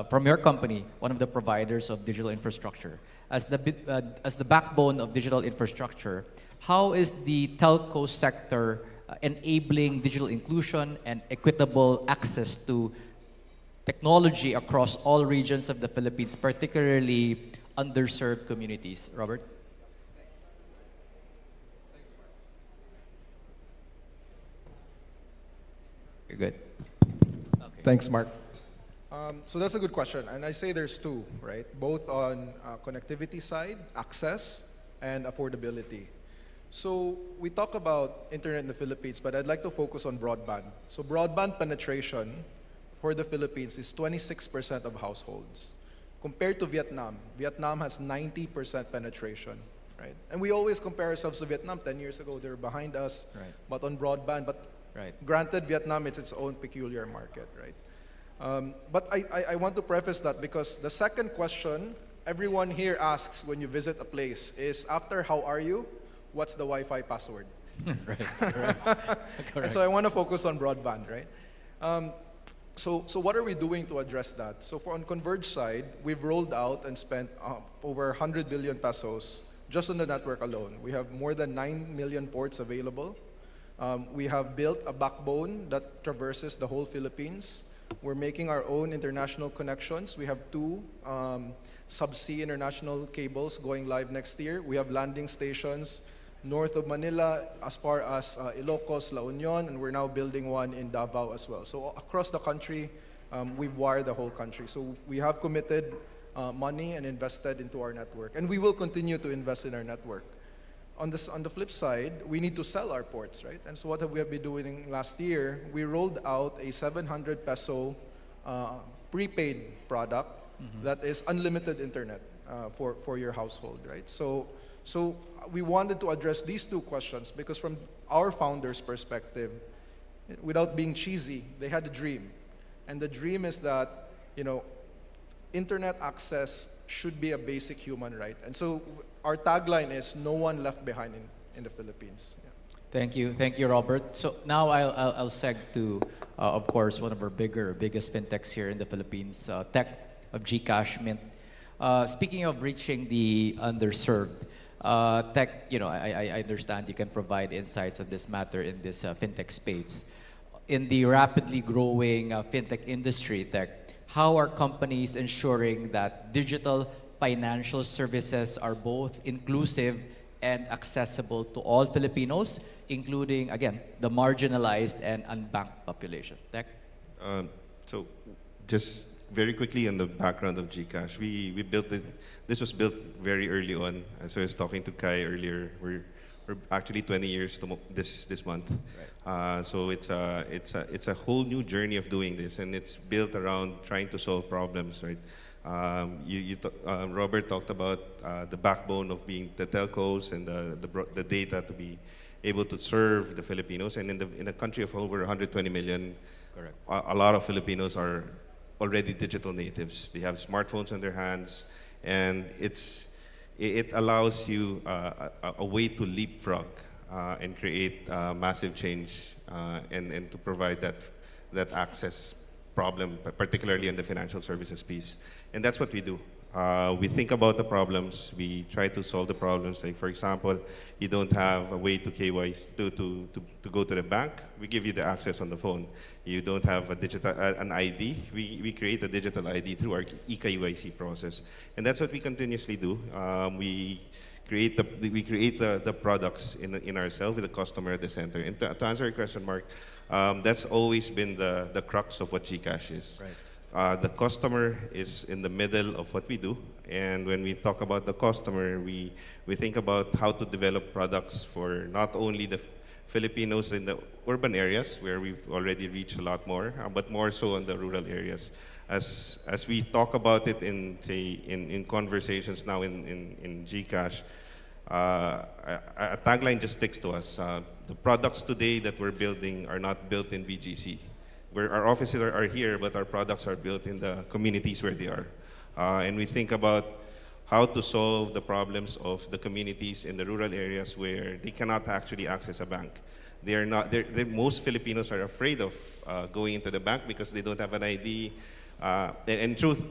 E: from your company, one of the providers of digital infrastructure, as the backbone of digital infrastructure, how is the telco sector enabling digital inclusion and equitable access to technology across all regions of the Philippines, particularly underserved communities? Robert? You're good. Okay.
F: Thanks, Mark. So that's a good question, and I say there's two, right? Both on connectivity side, access, and affordability. So we talk about internet in the Philippines, but I'd like to focus on broadband. So broadband penetration for the Philippines is 26% of households. Compared to Vietnam, Vietnam has 90% penetration, right? And we always compare ourselves to Vietnam. 10 years ago, they were behind us,
E: Right.
F: but on broadband, but
E: Right.
F: granted, Vietnam, it's its own peculiar market, right? But I want to preface that because the second question everyone here asks when you visit a place is, after how are you, what's the Wi-Fi password?
E: Right. Correct.
F: And
E: Correct.
F: so I want to focus on broadband, right? So what are we doing to address that? So for on Converge side, we've rolled out and spent over 100 billion pesos just on the network alone. We have more than 9 million ports available. We have built a backbone that traverses the whole Philippines. We're making our own international connections. We have 2 subsea international cables going live next year. We have landing stations north of Manila as far as Ilocos, La Union, and we're now building one in Davao as well. So across the country, we've wired the whole country. So we have committed money and invested into our network, and we will continue to invest in our network. On the flip side, we need to sell our ports, right? And so what have we been doing last year? We rolled out a 700 peso prepaid product that is unlimited internet for your household, right? So we wanted to address these 2 questions because from our founders' perspective, without being cheesy, they had a dream. And the dream is that, internet access should be a basic human right. And so our tagline is no one left behind in the Philippines. Yeah.
E: Thank you, Robert. So now I'll seg to, of course, one of our biggest fintechs here in the Philippines, Tech of GCash Mint. Speaking of reaching the underserved, Tech, I understand you can provide insights on this matter in this fintech space. In the rapidly growing fintech industry, Tech, how are companies ensuring that digital financial services are both inclusive and accessible to all Filipinos, including, again, the marginalized and unbanked population? Tech?
G: So just very quickly on the background of GCash, we built it. This was built very early on. So I was talking to Kai earlier. We're actually 20 years this month. Right. So it's a whole new journey of doing this, and it's built around trying to solve problems, right? Robert talked about the backbone of being the telcos and the data to be able to serve the Filipinos, and in a country of over 120 million, correct, a lot of Filipinos are already digital natives. They have smartphones in their hands, and it allows you a way to leapfrog and create massive change and to provide that access problem, particularly in the financial services piece. And that's what we do. We think about the problems, we try to solve the problems. Like, for example, you don't have a way to KYC, to go to the bank, we give you the access on the phone. You don't have an ID, we create a digital ID through our eKYC process. And that's what we continuously do. We create the products in ourselves with the customer at the center. And to answer your question, Mark, that's always been the crux of what GCash is. Right. The customer is in the middle of what we do, and when we talk about the customer, we think about how to develop products for not only the Filipinos in the urban areas, where we've already reached a lot more, but more so in the rural areas. As we talk about it in conversations now in GCash, a tagline just sticks to us. The products today that we're building are not built in BGC. Where our offices are here, but our products are built in the communities where they are. And we think about how to solve the problems of the communities in the rural areas where they cannot actually access a bank. they are not. Most Filipinos are afraid of going into the bank because they don't have an ID. And truth,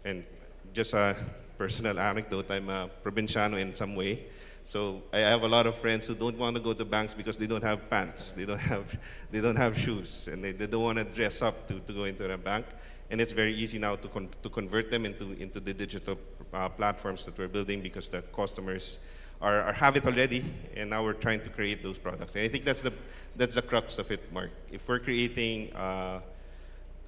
G: and just a personal anecdote, I'm a provinciano in some way. So I have a lot of friends who don't want to go to banks because they don't have pants, they don't have shoes, and they don't want to dress up to go into a bank. And it's very easy now to convert them into the digital platforms that we're building because the customers have it already, and now we're trying to create those products. And I think that's the crux of it, Mark. If we're creating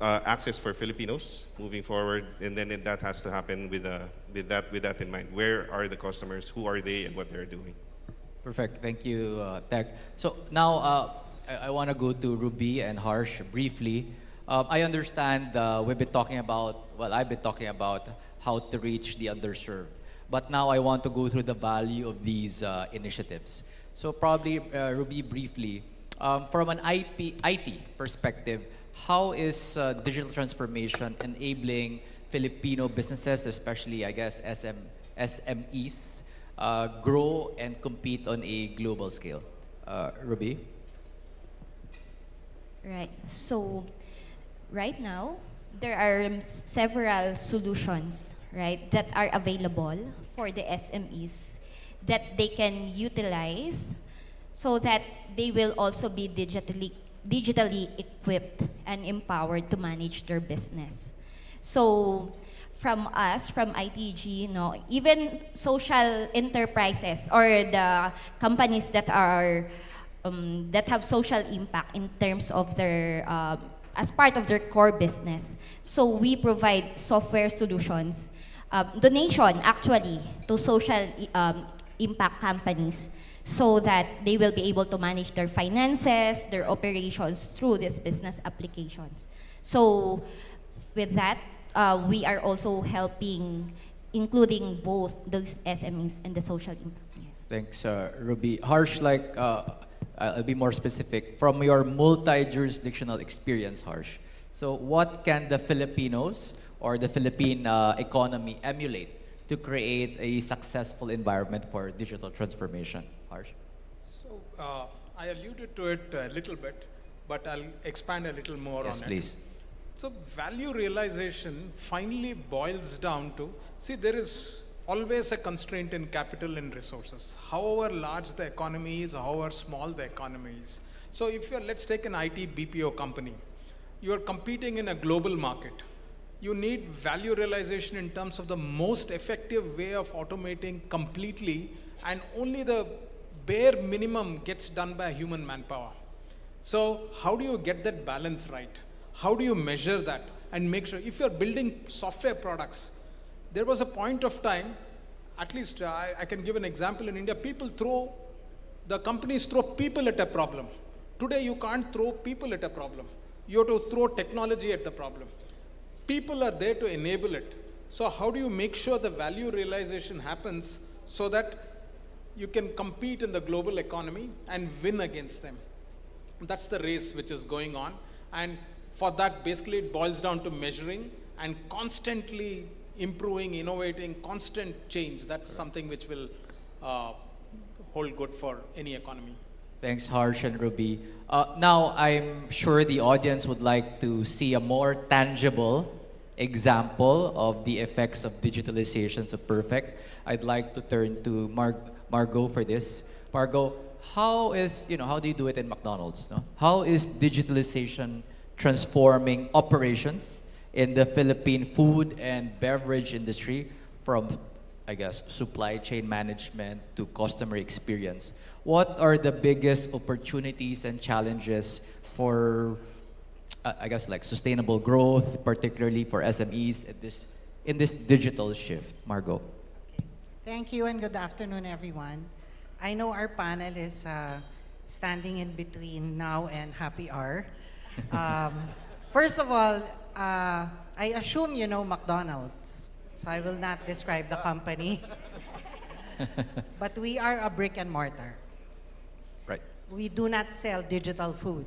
G: access for Filipinos moving forward, and then that has to happen with that in mind. Where are the customers? Who are they, and what they're doing?
E: Perfect. Thank you, Tech. So now I want to go to Ruby and Harsh briefly. I understand we've been talking about, well, I've been talking about how to reach the underserved. But now I want to go through the value of these initiatives. So probably, Ruby, briefly, from an IT perspective, how is digital transformation enabling Filipino businesses, especially, I guess, SMEs, grow and compete on a global scale? Ruby?
C: Right. So right now, there are several solutions, right, that are available for the SMEs that they can utilize so that they will also be digitally equipped and empowered to manage their business. So from us, from ITG, even social enterprises or the companies that are that have social impact in terms of their as part of their core business. So we provide software solutions, donation actually to social impact companies so that they will be able to manage their finances, their operations through these business applications. So with that, we are also helping, including both those SMEs and the social impact. Yeah.
E: Thanks, Ruby. Harsh, I'll be more specific. From your multi-jurisdictional experience, Harsh, so what can the Filipinos or the Philippine economy emulate to create a successful environment for digital transformation? Harsh?
D: So I alluded to it a little bit, but I'll expand a little more on it.
E: Yes, please.
D: So value realization finally boils down to, see, there is always a constraint in capital and resources. However large the economy is, however small the economy is. So if you're, let's take an IT BPO company. You're competing in a global market. You need value realization in terms of the most effective way of automating completely, and only the bare minimum gets done by human manpower. So how do you get that balance right? How do you measure that and make sure, if you're building software products, there was a point of time, at least I can give an example in India, the companies throw people at a problem. Today you can't throw people at a problem. You have to throw technology at the problem. People are there to enable it. So how do you make sure the value realization happens so that you can compete in the global economy and win against them? That's the race which is going on. And for that, basically, it boils down to measuring and constantly improving, innovating, constant change. That's something which will hold good for any economy.
E: Thanks, Harsh and Ruby. Now, I'm sure the audience would like to see a more tangible example of the effects of digitalization. So perfect. I'd like to turn to Margot for this. Margot, how do you do it in McDonald's? No? How is digitalization transforming operations in the Philippine food and beverage industry, from, I guess, supply chain management to customer experience? What are the biggest opportunities and challenges for, I guess, like sustainable growth, particularly for SMEs in this digital shift? Margot.
H: Thank you and good afternoon, everyone. I know our panel is standing in between now and happy hour. First of all, I assume you know McDonald's, so I will not describe the company. But we are a brick and mortar.
E: Right.
H: We do not sell digital food.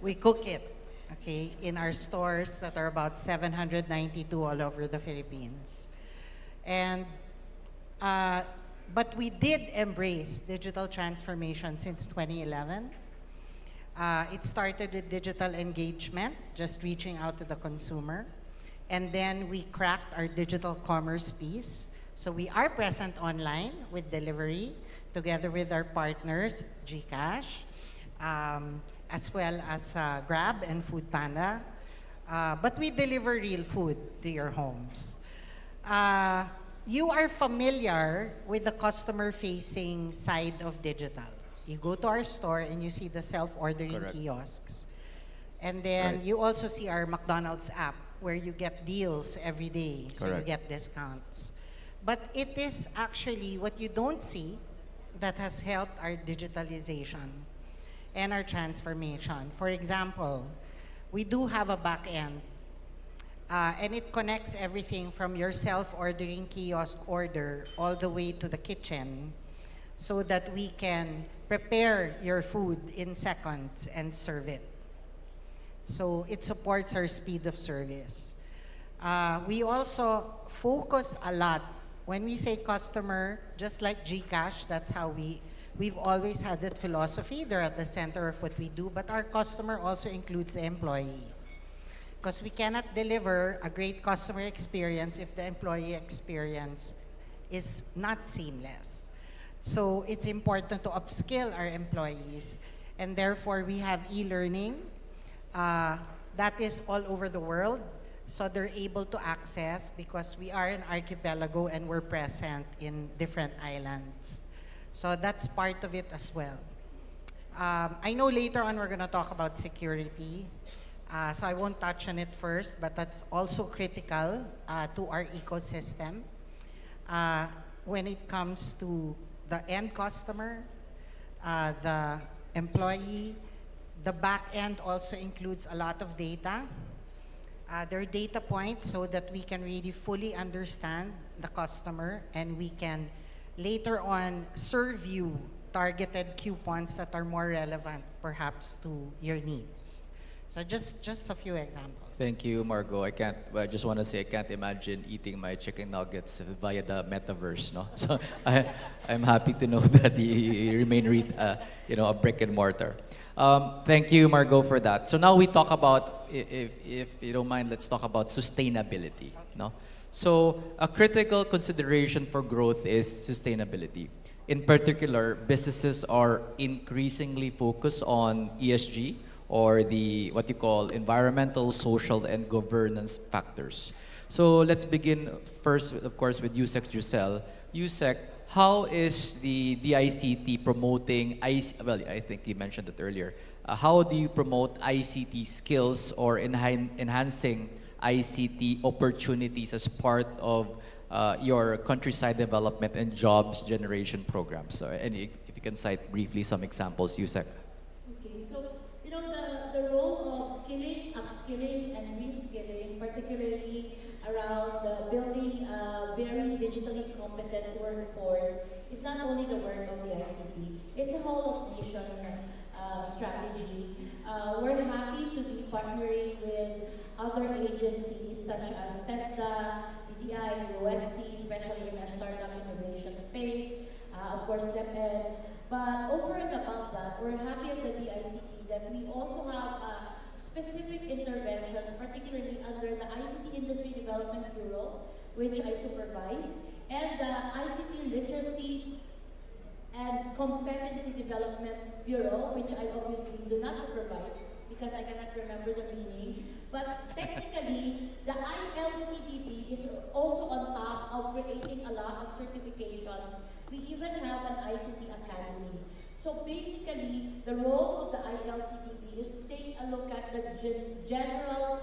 H: We cook it, okay, in our stores that are about 792 all over the Philippines. And But we did embrace digital transformation since 2011. It started with digital engagement, just reaching out to the consumer. And then we cracked our digital commerce piece. So we are present online with delivery, together with our partners, GCash, as well as Grab and Foodpanda. But we deliver real food to your homes. You are familiar with the customer-facing side of digital. You go to our store and you see the self-ordering
E: Correct.
H: kiosks. And then
E: Right.
H: you also see our McDonald's app where you get deals every day, so you
E: Correct.
H: get discounts. But it is actually what you don't see that has helped our digitalization and our transformation. For example, we do have a back end, and it connects everything from your self-ordering kiosk order all the way to the kitchen so that we can prepare your food in seconds and serve it. So it supports our speed of service. We also focus a lot. When we say customer, just like GCash, that's how we've always had that philosophy. They're at the center of what we do, but our customer also includes the employee. Because we cannot deliver a great customer experience if the employee experience is not seamless. So it's important to upskill our employees, and therefore we have e-learning that is all over the world, so they're able to access because we are an archipelago and we're present in different islands. So that's part of it as well. I know later on we're going to talk about security, so I won't touch on it first, but that's also critical to our ecosystem. When it comes to the end customer, the employee, the back end also includes a lot of data. There are data points so that we can really fully understand the customer and we can later on serve you targeted coupons that are more relevant perhaps to your needs. So just a few examples.
E: Thank you, Margo. I just want to say I can't imagine eating my chicken nuggets via the metaverse, no? So I'm happy to know that you remain, a brick and mortar. Thank you, Margo, for that. So now we talk about, if you don't mind, let's talk about sustainability, no? So a critical consideration for growth is sustainability. In particular, businesses are increasingly focused on ESG, or what you call environmental, social, and governance factors. So let's begin first, of course, with USEC Giselle. USEC, how is the DICT promoting well, I think you mentioned it earlier. How do you promote ICT skills or enhancing ICT opportunities as part of your countryside development and jobs generation programs? So, if you can cite briefly some examples, USEC.
B: Okay, so the role of skilling, upskilling, and reskilling, particularly around building a very digitally competent workforce, is not only the work of the ICT, it's a whole of nation strategy. We're happy to be partnering with other agencies such as TESDA, DTI, UST, especially in our startup innovation space, of course DepEd. But over and above that, we're happy at the DICT that we also have specific interventions, particularly under the ICT Industry Development Bureau, which I supervise, and the ICT Literacy and Competency Development Bureau, which I obviously do not supervise because I cannot remember the meaning. But technically, the ILCDB is also on top of creating a lot of certifications. We even have an ICT Academy. So basically, the role of the ILCDB is to take a look at the general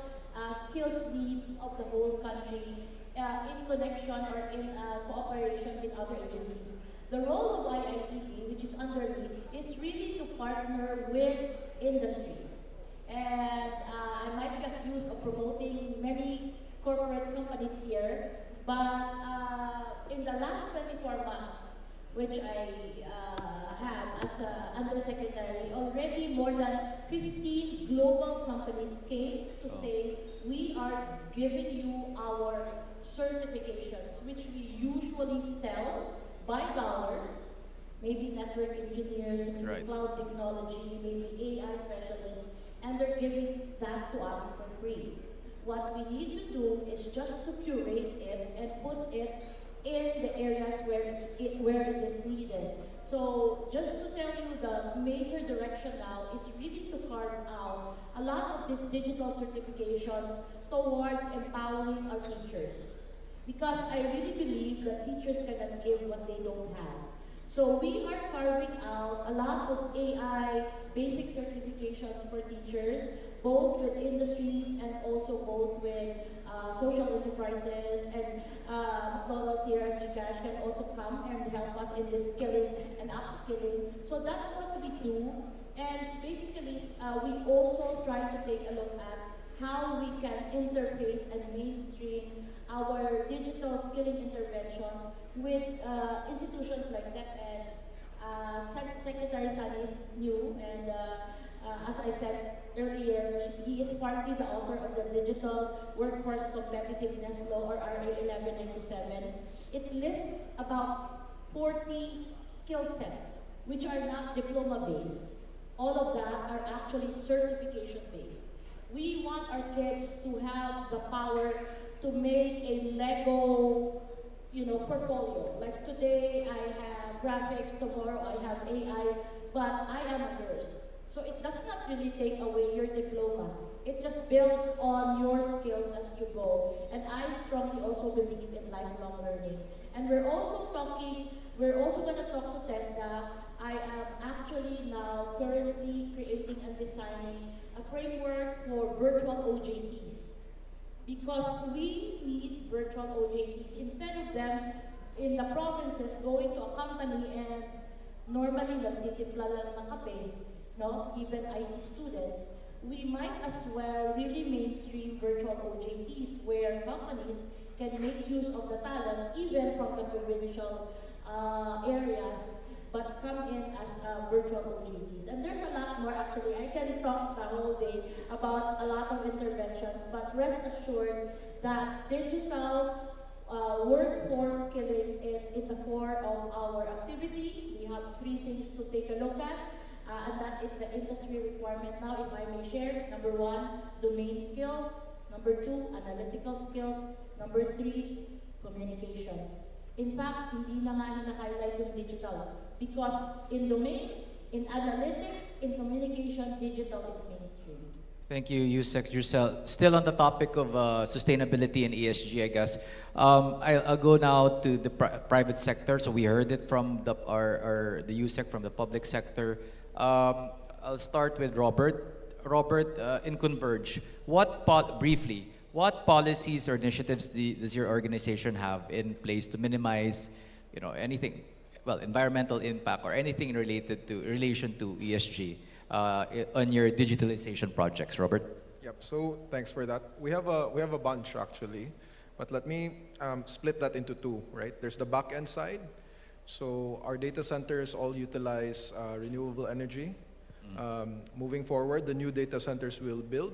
B: skills needs of the whole country in connection or in cooperation with other agencies. The role of IITB, which is under me, is really to partner with industries. And I might be accused of promoting many corporate companies here, but in the last 24 months, which I have as an undersecretary, already more than 15 global companies came to say, we are giving you our certifications, which we usually sell buy dollars, maybe network engineers, maybe
E: Right.
B: cloud technology, maybe AI specialists, and they're giving that to us for free. What we need to do is just to curate it and put it in the areas where it is needed. So just to tell you, the major direction now is really to carve out a lot of these digital certifications towards empowering our teachers. Because I really believe that teachers cannot give what they don't have. So we are carving out a lot of AI basic certifications for teachers, both with industries and also both with social enterprises, and McDonald's here and Gcash can also come and help us in this skilling and upskilling. So that's what we do. And basically, we also try to take a look at how we can interface and mainstream our digital skilling interventions with institutions like DepEd. Secretary Sani is new, and as I said earlier, he is partly the author of the Digital Workforce Competitiveness Law, or RA 1197. It lists about 40 skill sets, which are not diploma-based. All of that are actually certification-based. We want our kids to have the power to make a Lego, portfolio. Like today I have graphics, tomorrow I have AI, but I am a nurse. So it does not really take away your diploma. It just builds on your skills as you go. And I strongly also believe in lifelong learning. And we're also going to talk to TESDA. I am actually now currently creating and designing a framework for virtual OJTs. Because we need virtual OJTs. Instead of them in the provinces going to a company and normally nagtitimpla lang ng kape, no? Even IT students, we might as well really mainstream virtual OJTs where companies can make use of the talent even from the provincial areas, but come in as virtual OJTs. And there's a lot more actually. I can talk the whole day about a lot of interventions, but rest assured that digital workforce skilling is in the core of our activity. We have 3 things to take a look at, and that is the industry requirement now, if I may share. Number 1, domain skills. Number 2, analytical skills. Number 3, communications. In fact, hindi na nga hina-highlight yung digital. Because in domain, in analytics, in communication, digital is mainstream.
E: Thank you, Yusek Giselle. Still on the topic of sustainability and ESG, I guess. I'll go now to the private sector. So we heard it from the Yusek from the public sector. I'll start with Robert. Robert, in Converge, briefly, what policies or initiatives does your organization have in place to minimize, anything, environmental impact or anything relation to ESG on your digitalization projects, Robert?
F: Yep. So thanks for that. We have a bunch actually, but let me split that into 2. Right? There's the back end side. So our data centers all utilize renewable energy. Moving forward, the new data centers we'll build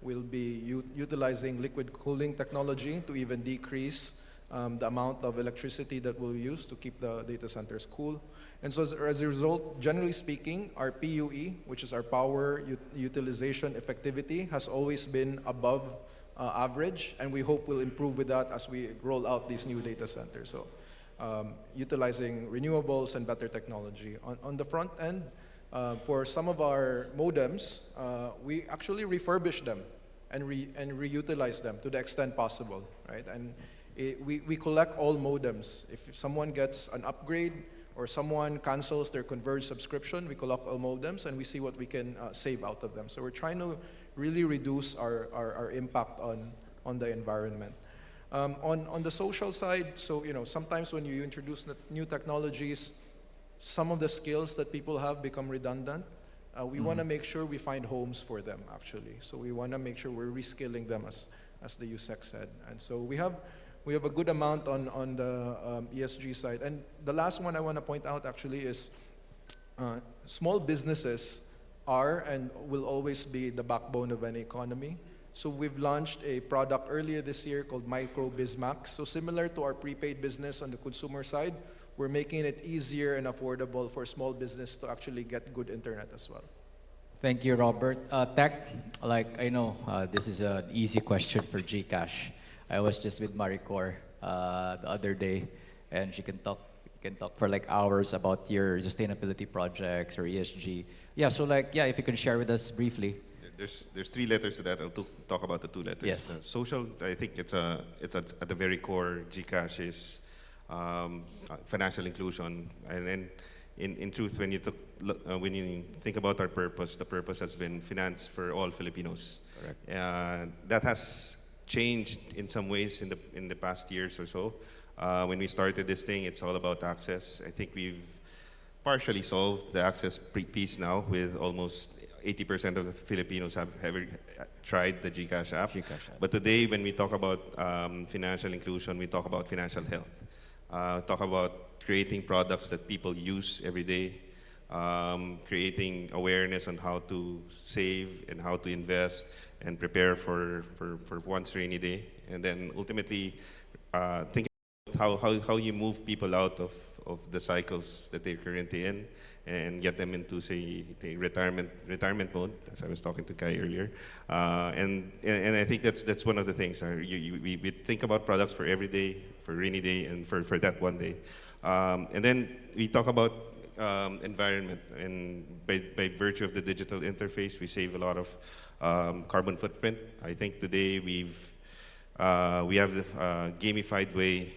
F: will be utilizing liquid cooling technology to even decrease the amount of electricity that we'll use to keep the data centers cool. And so as a result, generally speaking, our PUE, which is our power utilization effectivity, has always been above average, and we hope we'll improve with that as we roll out these new data centers. So utilizing renewables and better technology. On the front end, for some of our modems, we actually refurbish them and reutilize them to the extent possible, right? And we collect all modems. If someone gets an upgrade or someone cancels their Converge subscription, we collect all modems and we see what we can save out of them. So we're trying to really reduce our impact on the environment. On the social side, so sometimes when you introduce new technologies, some of the skills that people have become redundant. We want to make sure we find homes for them, actually. So we want to make sure we're reskilling them, as the USEC said. And so we have a good amount on the ESG side. And the last one I want to point out, actually, is small businesses are and will always be the backbone of any economy. So we've launched a product earlier this year called Micro BizMax. So similar to our prepaid business on the consumer side, we're making it easier and affordable for small business to actually get good internet as well.
E: Thank you, Robert. Tech, like I know this is an easy question for GCash. I was just with Maricor the other day, and she can talk for like hours about your sustainability projects or ESG. Yeah, so like, yeah, if you can share with us briefly.
G: There's three letters to that. I'll talk about the two letters.
E: Yes.
G: Social, I think it's at the very core. GCash is financial inclusion, and in truth, when you think about our purpose, the purpose has been finance for all Filipinos.
E: Correct.
G: That has changed in some ways in the past years or so. When we started this thing, it's all about access. I think we've partially solved the access piece now, with almost 80% of the Filipinos have ever tried the GCash app. But today, when we talk about financial inclusion, we talk about financial health. Talk about creating products that people use every day, creating awareness on how to save and how to invest and prepare for one's rainy day, and then ultimately thinking about how you move people out of the cycles that they're currently in and get them into, say, the retirement mode, as I was talking to Kai earlier. And I think that's one of the things. We think about products for every day, for rainy day, and for that one day. And then we talk about environment, and by virtue of the digital interface, we save a lot of carbon footprint. I think today we have the gamified way,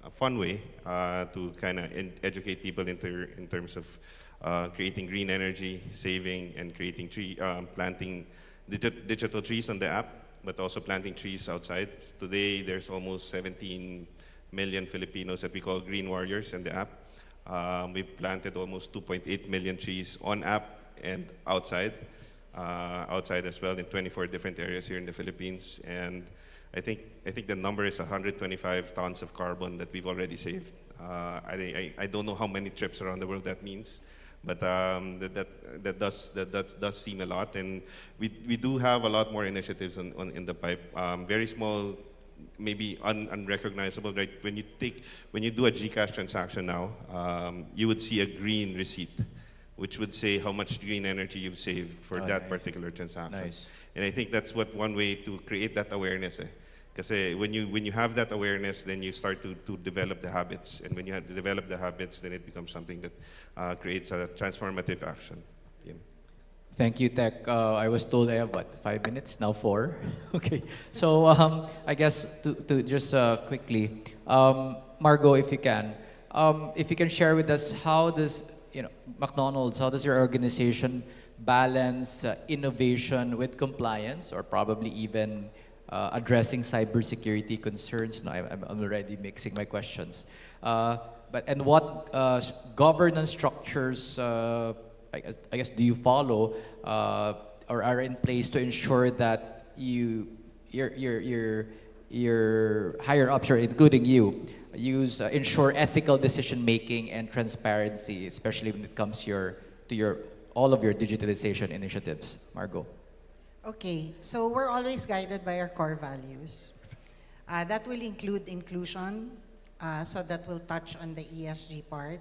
G: a fun way to kind of educate people in terms of creating green energy, saving, and creating planting digital trees on the app, but also planting trees outside. Today, there's almost 17 million Filipinos that we call green warriors in the app. We've planted almost 2.8 million trees on app and outside as well, in 24 different areas here in the Philippines. And I think the number is 125 tons of carbon that we've already saved. I don't know how many trips around the world that means, but that does seem a lot. And we do have a lot more initiatives in the pipe. Very small, maybe unrecognizable, right? When you do a GCash transaction now, you would see a green receipt, which would say how much green energy you've saved for that particular transaction.
E: Nice.
G: And I think that's one way to create that awareness. Because when you have that awareness, then you start to develop the habits. And when you have to develop the habits, then it becomes something that creates a transformative action. Yeah.
E: Thank you, Tech. I was told I have, 5 minutes? Now 4. Okay. So I guess to just quickly, Margo, if you can share with us, how does McDonald's, how does your organization balance innovation with compliance, or probably even addressing cybersecurity concerns? No, I'm already mixing my questions. And what governance structures, I guess, do you follow or are in place to ensure that your higher ups, or including you, ensure ethical decision making and transparency, especially when it comes to all of your digitalization initiatives? Margo.
H: Okay, so we're always guided by our core values. That will include inclusion, so that will touch on the ESG part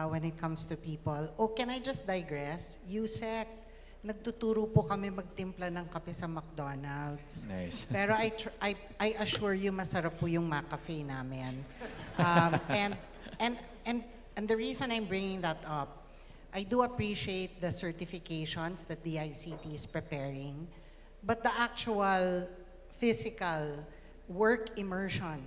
H: when it comes to people. Oh, can I just digress? USEC, nagtuturo po kami magtimpla ng kape sa McDonald's.
E: Nice.
H: Pero I assure you, masarap po yung McCafe namin. And the reason I'm bringing that up, I do appreciate the certifications that the ICT is preparing, but the actual physical work immersion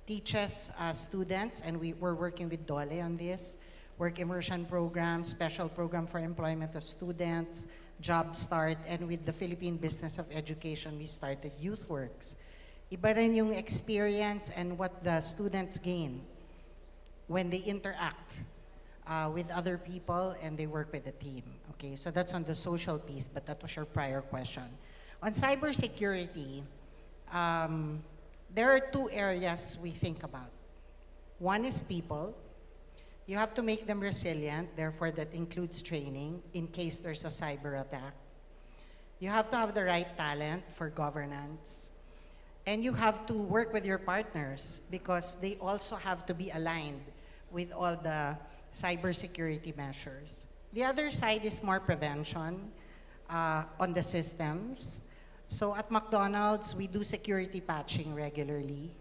H: teaches students, and we're working with DOLE on this, work immersion program, special program for employment of students, Job Start, and with the Philippine Business of Education, we started YouthWorks. Iba rin yung experience and what the students gain when they interact with other people and they work with a team. Okay, so that's on the social piece, but that was your prior question. On cybersecurity, there are 2 areas we think about. One is people. You have to make them resilient, therefore that includes training in case there's a cyber attack. You have to have the right talent for governance. And you have to work with your partners because they also have to be aligned with all the cybersecurity measures. The other side is more prevention on the systems. So at McDonald's, we do security patching regularly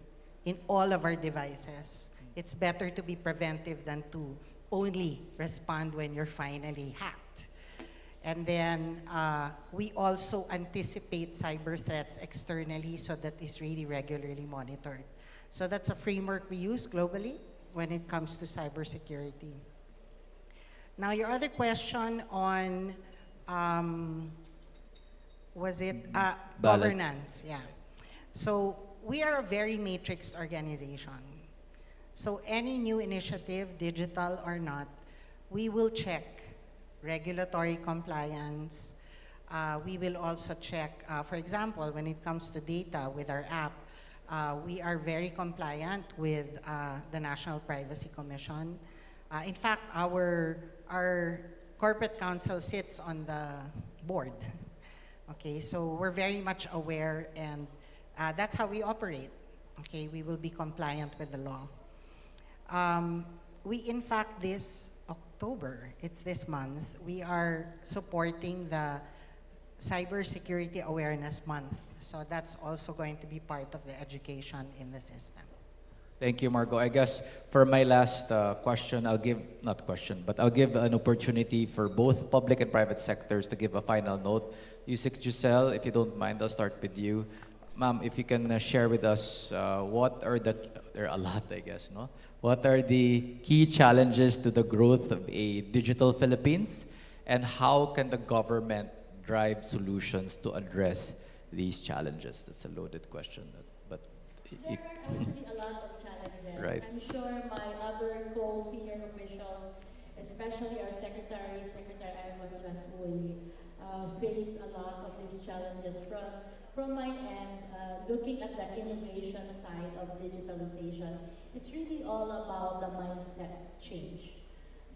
H: in all of our devices. It's better to be preventive than to only respond when you're finally hacked. And then we also anticipate cyber threats externally, so that is really regularly monitored. So that's a framework we use globally when it comes to cybersecurity. Now, your other question on, was it governance? Yeah. So we are a very matrixed organization. So any new initiative, digital or not, we will check regulatory compliance. We will also check, for example, when it comes to data with our app, we are very compliant with the National Privacy Commission. In fact, our corporate counsel sits on the board. Okay, so we're very much aware, and that's how we operate. Okay, we will be compliant with the law. We, in fact, this October, it's this month, we are supporting the Cybersecurity Awareness Month. So that's also going to be part of the education in the system.
E: Thank you, Margo. I guess for my last question, I'll give, not question, but I'll give an opportunity for both public and private sectors to give a final note. Yusik Giselle, if you don't mind, I'll start with you. Ma'am, if you can share with us what are the, there are a lot, I guess, no? What are the key challenges to the growth of a digital Philippines, and how can the government drive solutions to address these challenges? That's a loaded question, but
B: there are actually a lot of challenges.
E: Right.
B: I'm sure my other co-senior officials, especially our Secretary Ivan Janui, face a lot of these challenges. From my end, looking at the innovation side of digitalization, it's really all about the mindset change.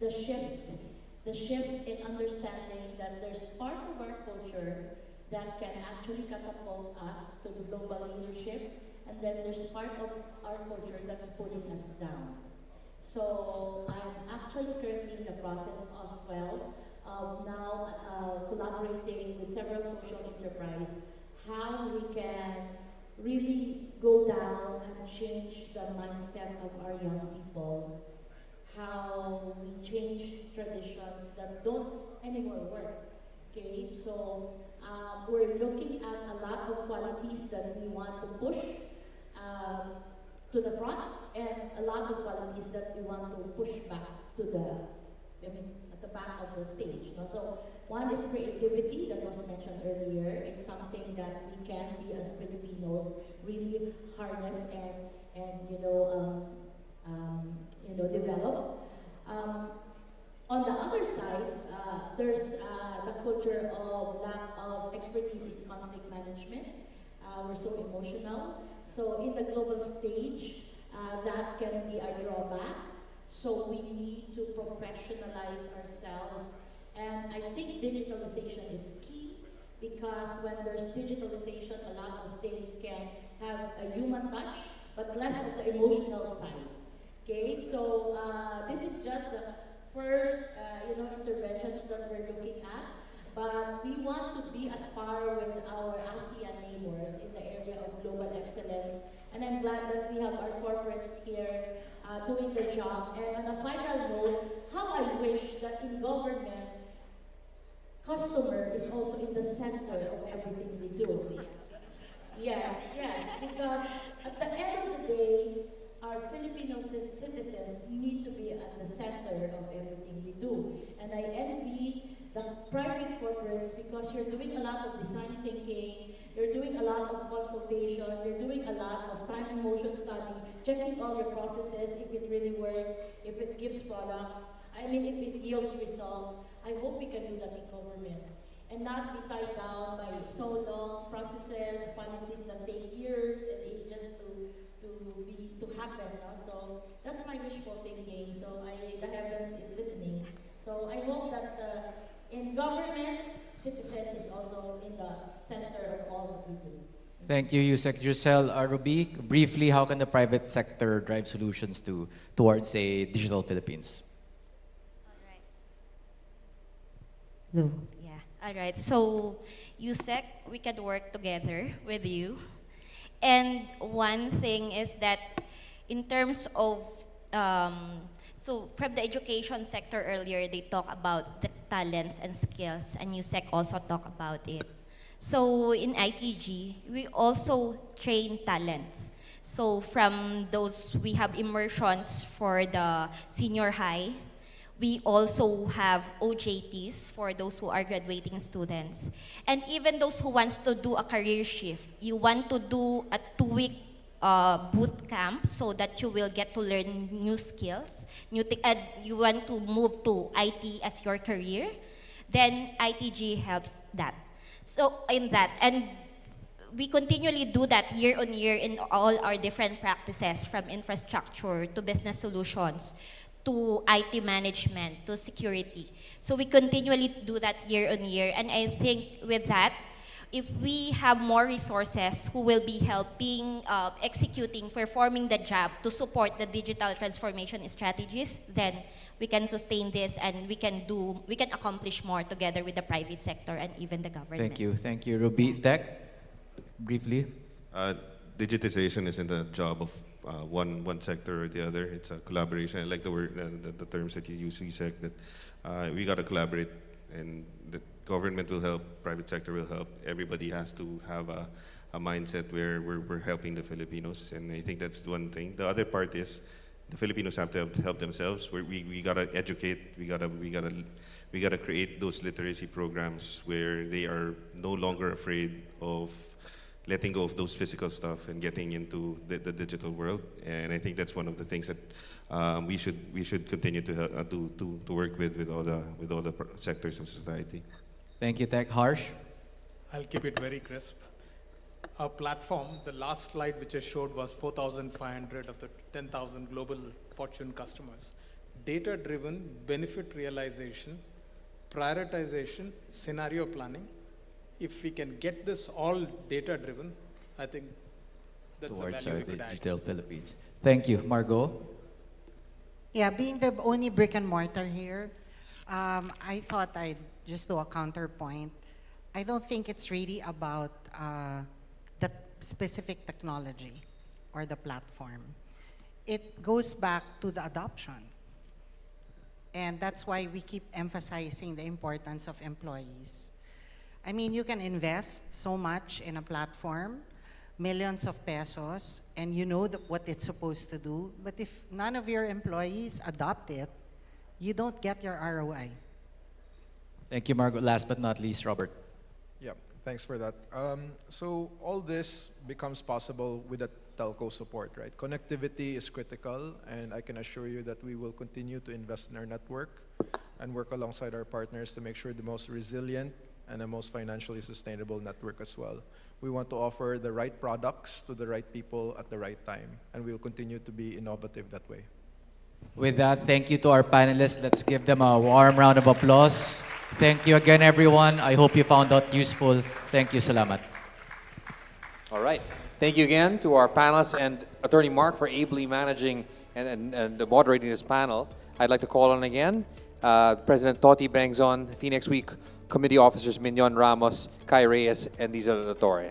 B: The shift in understanding that there's part of our culture that can actually catapult us to the global leadership, and then there's part of our culture that's pulling us down. So I'm actually currently in the process as well of now collaborating with several social enterprises, how we can really go down and change the mindset of our young people, how we change traditions that don't anymore work. Okay, so we're looking at a lot of qualities that we want to push to the front, and a lot of qualities that we want to push back to at the back of the stage. No? So one is creativity that was mentioned earlier. It's something that we can be as Filipinos really harness and develop. On the other side, there's the culture of lack of expertise in conflict management. We're so emotional. So in the global stage, that can be a drawback. So we need to professionalize ourselves. And I think digitalization is key, because when there's digitalization, a lot of things can have a human touch, but less of the emotional side. Okay, so this is just the first interventions that we're looking at, but we want to be at par with our ASEAN neighbors in the area of global excellence. And I'm glad that we have our corporates here doing their job. And on a final note, how I wish that in government, customer is also in the center of everything we do. Yes, because at the end of the day, our Filipino citizens need to be at the center of everything we do. And I envy the private corporates, because you're doing a lot of design thinking, you're doing a lot of consultation, you're doing a lot of time and motion study, checking all your processes, if it really works, if it gives products, if it yields results. I hope we can do that in government and not be tied down by so long processes, policies that take years and ages to happen. No? So that's my wishful thinking. So the heavens is listening. So I hope that in government, citizen is also in the center of all that we do.
E: Thank you, Yusek Giselle. Ruby, briefly, how can the private sector drive solutions towards a digital Philippines?
C: Hello. Yeah. All right. So, USEC, we can work together with you. And one thing is that in terms of, so from the education sector earlier, they talk about the talents and skills, and USEC also talk about it. So in ITG, we also train talents. So from those, we have immersions for the senior high. We also have OJTs for those who are graduating students. And even those who wants to do a career shift, you want to do a 2-week boot camp so that you will get to learn new skills, you want to move to IT as your career, then ITG helps that. So in that, and we continually do that year on year in all our different practices, from infrastructure to business solutions, to IT management, to security. So we continually do that year on year. And I think with that, if we have more resources who will be helping, executing, performing the job to support the digital transformation strategies, then we can sustain this and we can accomplish more together with the private sector and even the government.
E: Thank you. Ruby, Tech, briefly.
G: Digitization isn't a job of one sector or the other. It's a collaboration. I like the word, the terms that you use, USEC, that we got to collaborate, and the government will help, private sector will help. Everybody has to have a mindset where we're helping the Filipinos, and I think that's one thing. The other part is the Filipinos have to help themselves. We gotta educate. We gotta create those literacy programs where they are no longer afraid of letting go of those physical stuff and getting into the digital world. And I think that's one of the things that we should continue to work with all the sectors of society.
E: Thank you, Tech. Harsh?
D: I'll keep it very crisp. Our platform, the last slide which I showed was 4,500 of the 10,000 global Fortune customers. Data-driven benefit realization, prioritization, scenario planning. If we can get this all data-driven, I think that's
E: Towards
D: a value we could add.
E: digital Philippines. Thank you. Margot?
H: Yeah, being the only brick and mortar here, I thought I'd just do a counterpoint. I don't think it's really about the specific technology or the platform. It goes back to the adoption. And that's why we keep emphasizing the importance of employees. I mean, you can invest so much in a platform, millions of pesos, and you know what it's supposed to do, but if none of your employees adopt it, you don't get your ROI.
E: Thank you, Margot. Last but not least, Robert.
F: Yeah, thanks for that. So all this becomes possible with the telco support, right? Connectivity is critical, and I can assure you that we will continue to invest in our network and work alongside our partners to make sure the most resilient and the most financially sustainable network as well. We want to offer the right products to the right people at the right time, and we will continue to be innovative that way.
E: With that, thank you to our panelists. Let's give them a warm round of applause. Thank you again, everyone. I hope you found out useful. Thank you. Salamat.
A: All right. Thank you again to our panelists and Attorney Mark for ably managing and moderating this panel. I'd like to call on again President Toti Bengzon, FINEX Week Committee Officers Mignon Ramos, Kai Reyes, and Liza La Torre.